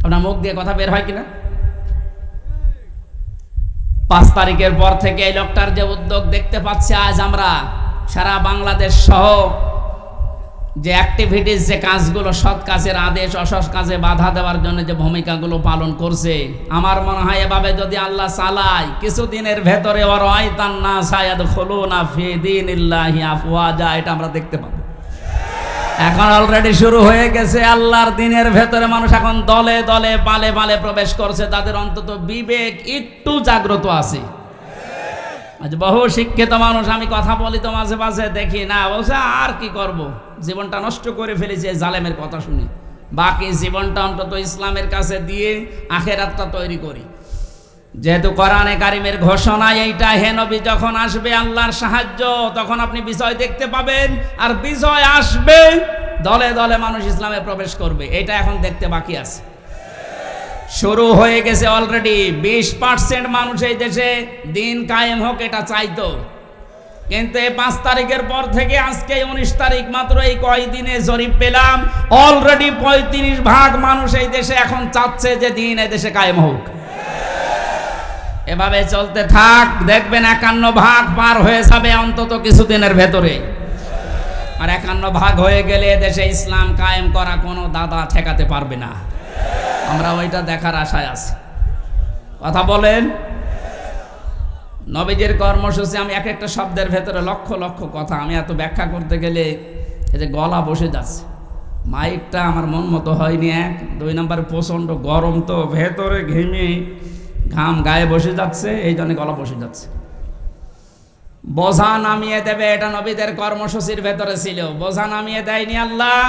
আপনার মুখ দিয়ে কথা বের হয় কিনা। 5 তারিখের পর থেকে এই লোকটার যে উদ্যোগ দেখতে পাচ্ছি, আজ আমরা সারা বাংলাদেশ সহ যে অ্যাক্টিভিটিস, যে কাজগুলো, সৎ কাজের আদেশ, অসৎ কাজে বাধা দেওয়ার জন্য যে ভূমিকাগুলো পালন করছে, আমার মনে হয় এভাবে যদি আল্লাহ চালায়, কিছুদিনের ভেতরে ওয়ারাইতান নাস ইয়াদখুলুনা ফি দীনিল্লাহি আফওয়াজা, এটা আমরা দেখতে পাবো। এখন অলরেডি শুরু হয়ে গেছে। আল্লাহর দিনের ভেতরে মানুষ এখন দলে দলে পালে পালে প্রবেশ করছে, তাদের অন্তত বিবেক একটু জাগ্রত আছে। আজ বহু শিক্ষিত মানুষ, আমি কথা বলি তো মাঝে মাঝে, দেখি না, বলছে আর কি করব, জীবনটা নষ্ট করে ফেলেছি এই জালেমের কথা শুনে, বাকি জীবনটা অন্তত ইসলামের কাছে দিয়ে আখেরাতটা তৈরি করি। যেহেতু কোরআনে কারিমের ঘোষণা এইটা, হে নবী যখন আসবে আল্লাহর সাহায্য, তখন আপনি বিজয় দেখতে পাবেন, আর বিজয় আসবে, দলে দলে মানুষ ইসলামে প্রবেশ করবে, এটা এখন দেখতে বাকি আছে। শুরু হয়ে গেছে অলরেডি। 20% মানুষ এই দেশে দিন কায়েম হোক এটা চাইতো, কিন্তু এই 5 তারিখের পর থেকে আজকে 19 তারিখ, মাত্র এই কয়দিনে জরিপ পেলাম, অলরেডি 35% মানুষ এই দেশে এখন চাচ্ছে যে দিন এই দেশে কায়েম হোক। এভাবে চলতে থাক, দেখবেন 51% পার হয়ে যাবে অন্তত কিছুদিনের ভেতরে। আর 51% হয়ে গেলে দেশে ইসলাম কায়েম করা কোনো দাদা ঠেকাতে পারবে না। আমরা ওইটা দেখার আশায় আছি। কথা বলেন। নবীজির কর্মসূচি, আমি এক একটা শব্দের ভেতরে লক্ষ লক্ষ কথা, আমি এত ব্যাখ্যা করতে গেলে এই যে গলা বসে যাচ্ছে, মাইকটা আমার মন মতো হয়নি। 2 নম্বরে প্রচণ্ড গরম, তো ভেতরে ঘেমে ঘাম গায়ে বসে যাচ্ছে, এই জন্য গলা বসে যাচ্ছে। বোঝা নামিয়ে দেবে, এটা নবীদের কর্মসূচির ভেতরে ছিল। বোঝা নামিয়ে দেয়নি আল্লাহ।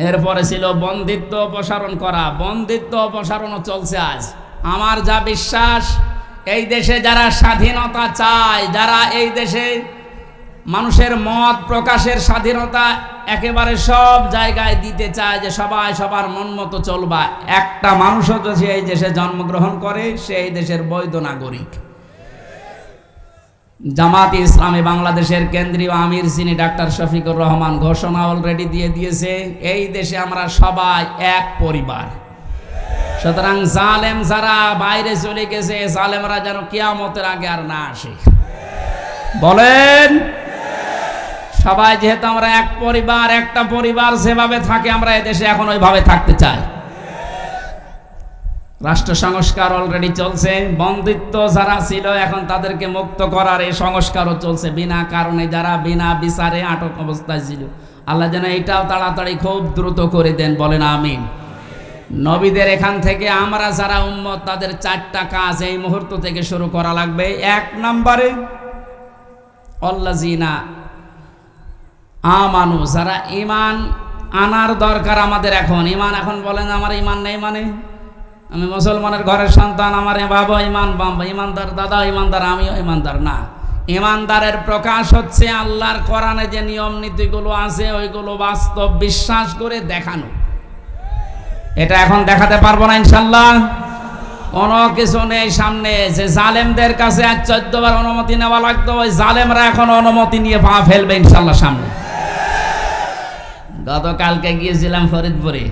এরপরে ছিল বন্দিত্ব অপসারণ করা। বন্দিত্ব অপসারণও চলছে আজ। আমার যা বিশ্বাস, এই দেশে যারা স্বাধীনতা চায়, যারা এই দেশে মানুষের মত প্রকাশের স্বাধীনতা একেবারে সব জায়গায় দিতে চায়, যে সবাই সবার মন মতো চলবা, একটা মানুষও যদি এই দেশে জন্মগ্রহণ করে, সে এই দেশের বৈধ নাগরিক। জামাতে ইসলামী বাংলাদেশের কেন্দ্রীয় আমির যিনি ডাক্তার শফিকুর রহমান ঘোষণা অলরেডি দিয়ে দিয়েছে, এই দেশে আমরা সবাই এক পরিবার, সুতরাং জালেম যারা বাইরে চলে গেছে, জালেমরা যেন কিয়ামতের আগে আর না আসে। বলেন, সবাই যেহেতু আমরা এক পরিবার, একটা পরিবার যেভাবে থাকে আমরা এদেশে এখন ওইভাবে থাকতে চাই। রাষ্ট্র সংস্কার অলরেডি চলছে, বন্দিত্ব যারা ছিল এখন তাদেরকে মুক্ত করার এই সংস্কারও চলছে। বিনা কারণে যারা বিনা বিচারে আটক অবস্থায় ছিল, আল্লাহ যেন এটাও তাড়াতাড়ি খুব দ্রুত করে দেন। বলেন আমিন। নবীদের এখান থেকে আমরা যারা উম্মত, তাদের 4টা কাজ এই মুহূর্ত থেকে শুরু করা লাগবে। 1 নম্বরে আল্লাযিনা আমানু, যারা ঈমান আনার দরকার আমাদের এখন। ঈমান এখন বলেন আমার ঈমান নেই মানে আমি মুসলমানের ঘরের সন্তান, আমার বাবা ঈমানদার, দাদা ঈমানদার, আমিও ঈমানদার না। ঈমানদারের প্রকাশ হচ্ছে আল্লাহর কোরআনে যে নিয়ম নীতিগুলো আছে ওইগুলো বাস্তব বিশ্বাস করে দেখানো। এটা এখন দেখাতে পারবো না ইনশাল্লাহ। কোনো কিছু নেই সামনে। যে জালেমদের কাছে আজ 14 বার অনুমতি নেওয়া লাগতো, ওই জালেমরা এখন অনুমতি নিয়ে পা ফেলবে ইনশাল্লাহ সামনে। গতকালকে গিয়েছিলাম ফরিদপুরে,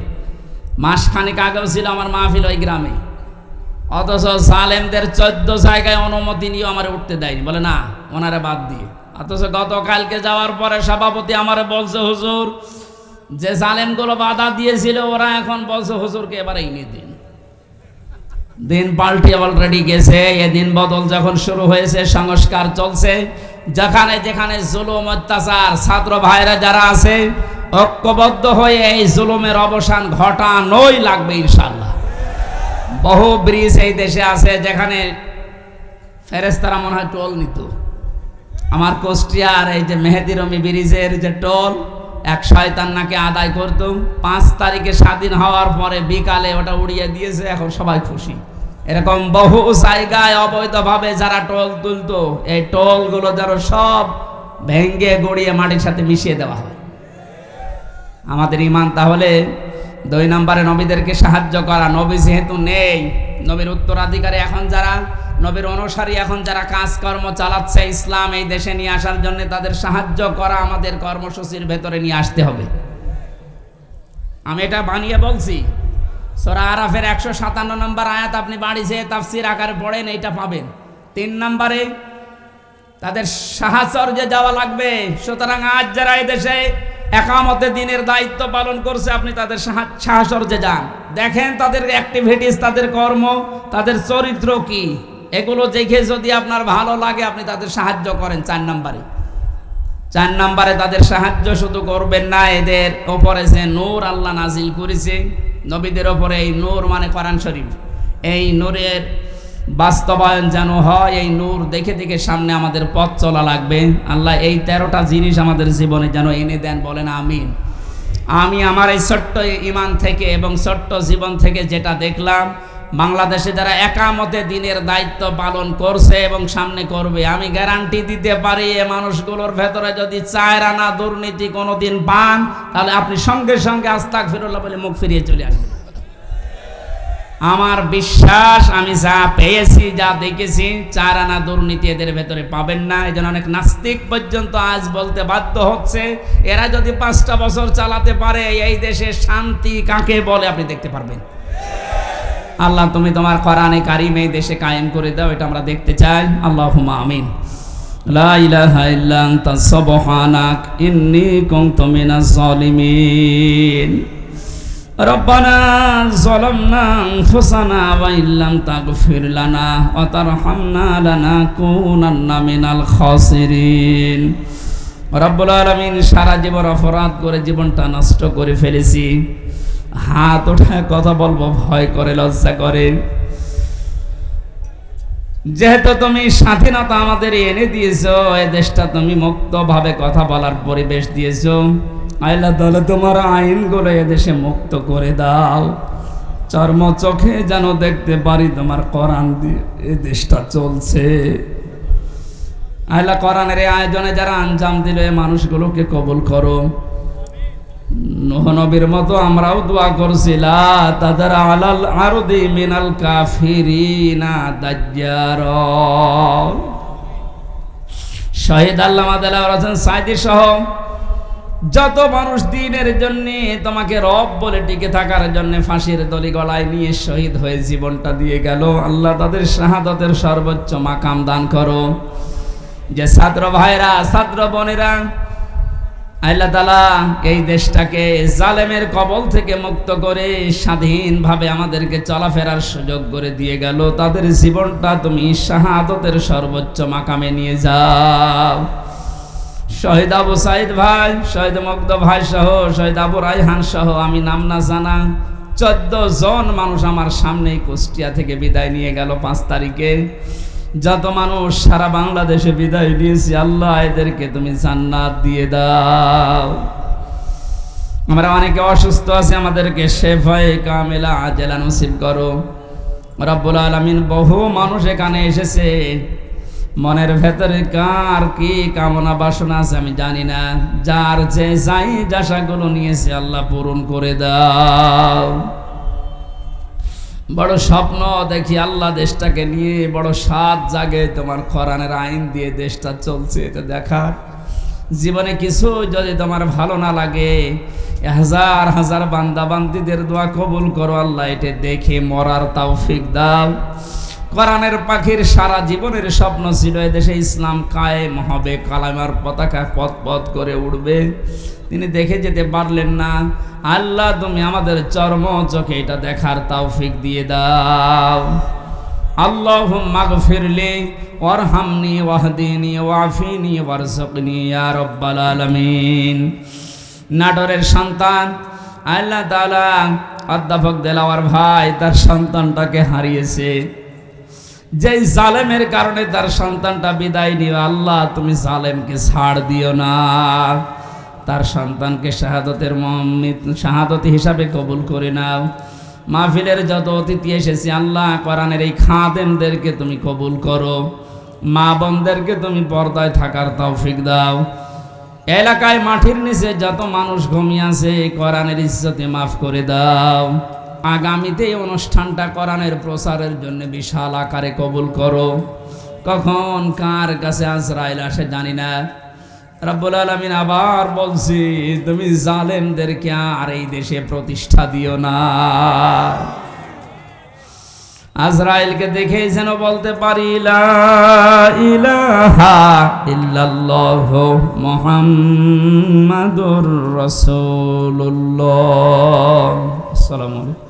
মাসখানেক আগেও ছিল আমার মাহফিল ওই গ্রামে, অথচ জালেমদের 14 জায়গায় অনুমতি নিয়ে আমার উঠতে দেয়নি। বলে না, ওনারা বাদ দিয়ে। অথচ গতকালকে যাওয়ার পরে সভাপতি আমারে বলছে, হুজুর যে জালেমগুলো বাধা দিয়েছিল ওরা এখন বলছে হুজুরকে এবারে এনে দিন। দিন পাল্টে অলরেডি গেছে। এদিন বদল যখন শুরু হয়েছে, সংস্কার চলছে। যেখানে যেখানে জুলুম অত্যাচার, ছাত্র ভাইরা যারা আছে ঐক্যবদ্ধ হয়ে এই জুলুমের অবসান ঘটানোই লাগবে ইনশাআল্লাহ। বহু ব্রিজ এই দেশে আছে যেখানে ফেরেশতারা মনে হয় টোল নিত। আমার কুষ্টিয়ার এই যে মেহেদি রমি ব্রিজের যে টোল, এক শয়তান নাকি আদায় করতো। 5 তারিখে স্বাধীন হওয়ার পরে বিকালে ওটা উড়িয়ে দিয়েছে, এখন সবাই খুশি। এরকম বহু জায়গায় অবৈধভাবে যারা টোল তুলতো, এই টোলগুলো যেন সব ভেঙ্গে গড়িয়ে মাটির সাথে মিশিয়ে দেওয়া হয়। আমাদের ঈমান তাহলে 2 নম্বরে নবীদেরকে সাহায্য করা। নবী যেহেতু নেই, নবীর উত্তরাধিকারী এখন যারা, নবীর অনুসারী এখন যারা কাজকর্ম চালাচ্ছে ইসলাম এই দেশে নিয়ে আসার জন্য, তাদের সাহায্য করা আমাদের কর্মসূচির ভেতরে নিয়ে আসতে হবে। আমি এটা বানিয়ে বলছি। সূরা আরাফের 157 নম্বর আয়াত আপনি বাড়ি যেয়ে তাফসীর আকারে পড়েন, এইটা পাবেন। 3 নম্বরে তাদের সাহাচর্যে যাওয়া লাগবে। সুতরাং আজ যারা এই দেশে একামতে দিনের দায়িত্ব পালন করছে, আপনি তাদের সাহাচর্যে যান, দেখেন তাদের অ্যাক্টিভিটিস, তাদের কর্ম, তাদের চরিত্র কি, এগুলো দেখে যদি আপনার ভালো লাগে আপনি তাদের সাহায্য করেন। 4 নম্বরে তাদের সাহায্য শুধু করবেন না, এদের ওপরে যে নূর আল্লাহ নাজিল করেছে নবীদের ওপরে, এই নূর মানে কোরআন শরীফ, এই নূরের বাস্তবায়ন যেন হয়। এই নূর দেখে দেখে সামনে আমাদের পথ চলা লাগবে। আল্লাহ এই 13টা জিনিস আমাদের জীবনে যেন এনে দেন। বলেন আমিন। আমি আমার এই ছোট্ট ঈমান থেকে এবং ছোট্ট জীবন থেকে যেটা দেখলাম, বাংলাদেশে যারা একামতে দিনের দায়িত্ব পালন করছে এবং সামনে করবে, আমি গ্যারান্টি দিতে পারি এ মানুষগুলোর ভেতরে যদি 4 আনা দুর্নীতি কোনোদিন পান, তাহলে আপনি সঙ্গে সঙ্গে আস্তাগফিরুল্লাহ বলে মুখ ফিরিয়ে চলে আসবেন। আমার বিশ্বাস, আমি যা পেয়েছি, যা দেখেছি, 4 আনা দুর্নীতি এদের ভেতরে পাবেন না। এই জন্য অনেক নাস্তিক পর্যন্ত আজ বলতে বাধ্য হচ্ছে, এরা যদি 5টা বছর চালাতে পারে এই দেশে শান্তি কাকে বলে আপনি দেখতে পারবেন। আল্লাহ তুমি তোমার কোরআনে কারিম এই দেশে কায়েম করে দাও, এটা আমরা দেখতে চাই। আল্লাহুম্মা আমিন। লা ইলাহা ইল্লা আনতা সুবহানাক ইন্নী কুনতু মিনাজ জালিমিন। রব্বানা যালামনা আনফুসানা ওয়া ইল্লাম তাগফির লানা ওয়া তারহামনা লানাকুনান্না মিনাল খাসিরিন। রব্বুল আলামিন, সারা জীবন অপরাধ করে জীবনটা নষ্ট করে ফেলেছি। হাত ওঠায় কথা বলবো ভয় করে, লজ্জা করে। যেহেতু তুমি স্বাধীনতা আমাদের এনে দিয়েছো, এই দেশটা তুমি মুক্তভাবে কথা বলার পরিবেশ দিয়েছো, আল্লাহ তাআলা তোমার আইনগুলো এদেশে মুক্ত করে দাও। চর্ম চোখে যেন দেখতে পারি তোমার কোরআন দিয়ে এই দেশটা চলছে। আল্লাহ কোরআনের এই আয়োজনে যারা আঞ্জাম দিল, এই মানুষগুলোকে কবুল করো। নূহ নবীর মতো আমরাও দোয়া করছি, লা তাদার আলাল আরদি মিনাল কাফিরিনা দাজ্জার। শহীদ আল্লামা দেলাওয়ার হোসেন সাইদি সহ যত মানুষ দিনের জন্য তোমাকে রব বলে টিকে থাকার জন্য ফাঁসির দড়ি গলায় নিয়ে শহীদ হয়ে জীবনটা দিয়ে গেল, আল্লাহ তাদের শাহাদাতের সর্বোচ্চ মাকাম দান করো। যে ছাত্র ভাইরা, ছাত্র বোনেরা, আল্লাহ তাআলা এই দেশটাকে জালেমের কবল থেকে মুক্ত করে স্বাধীনভাবে আমাদেরকে চলাফেরার সুযোগ করে দিয়ে গেল, তাদের জীবনটা তুমি শাহাদাতের সর্বোচ্চ মাকামে নিয়ে যাও। শহীদ আবু সাইদ ভাই, শহীদ মুগ্ধ ভাই সহ, শহীদ আবু রায়হান সহ, আমি নাম না জানা 14 জন মানুষ আমার সামনেই কুষ্টিয়া থেকে বিদায় নিয়ে গেল 5 তারিখে। যত মানুষ সারা বাংলাদেশে বিদায় নিয়েছি, আল্লাহ এদেরকে তুমি জান্নাত দিয়ে দাও। আমরা অনেকে অসুস্থ আছি, আমাদেরকে শেফায়ে কামেলা আজেলা নসিব করো রব্বুল আলামিন। বহু মানুষ এখানে এসেছে, মনের ভেতরে কার কি কামনা বাসনা আছে আমি জানি না, যার যে যাই আশাগুলো নিয়েছে আল্লাহ পূরণ করে দাও। বড় স্বপ্ন দেখি আল্লাহ দেশটাকে নিয়ে, বড় স্বাদ জাগে তোমার কোরআনের আইন দিয়ে দেশটা চলছে, এটা দেখার। জীবনে কিছু যদি তোমার ভালো না লাগে, হাজার হাজার বান্দা বান্দীদের দোয়া কবুল করো আল্লাহ, এটা দেখে মরার তৌফিক দাও। কোরআনের পাখির সারা জীবনের স্বপ্ন ছিল এদেশে ইসলাম কায়েম হবে, কালামার পতাকা পথ পথ করে উঠবে, তিনি দেখে যেতে পারলেন না। আল্লাহ তুমি আমাদের চর্ম চোখে এটা দেখার তৌফিক দিয়ে দাও। আল্লাহুম্মা গফিরলি ওয়ারহামনি ওয়াহদিনি ওয়াফিনি ওয়ারযুকনি ইয়া রাব্বাল আলামিন। নাটোরের সন্তান আল্লাহ তাআলা অধ্যাপক দেলাওয়ার ভাই তার সন্তানটাকে হারিয়েছে, যে জালেমের কারণে তার সন্তানটা বিদায় নিয়ে, আল্লাহ তুমি জালেমকে ছাড় দিও না, তার সন্তানকে শাহাদত হিসাবে কবুল করে নাও। মাহফিলের যত অতিথি এসেছি আল্লাহ, কোরআনের এই খাদেমদেরকে তুমি কবুল করো, মা বোনদেরকে তুমি পর্দায় থাকার তৌফিক দাও। এলাকায় মাটির নিচে যত মানুষ ঘুমিয়ে আছে কোরআনের ইজ্জতে মাফ করে দাও। আগামীতে এই অনুষ্ঠানটা কোরআনের প্রচারের জন্য বিশাল আকারে কবুল করো। কখন কার কাছে আজরাইল আসে জানি না। রব্বুল আলামিন আবার বলছি, তুমি জালেমদেরকে আর এই দেশে প্রতিষ্ঠা দিও না। আজরাইলকে দেখে যেন বলতে পারি লা ইলাহা ইল্লাল্লাহু মুহাম্মাদুর রাসূলুল্লাহ। আসসালামু আলাইকুম।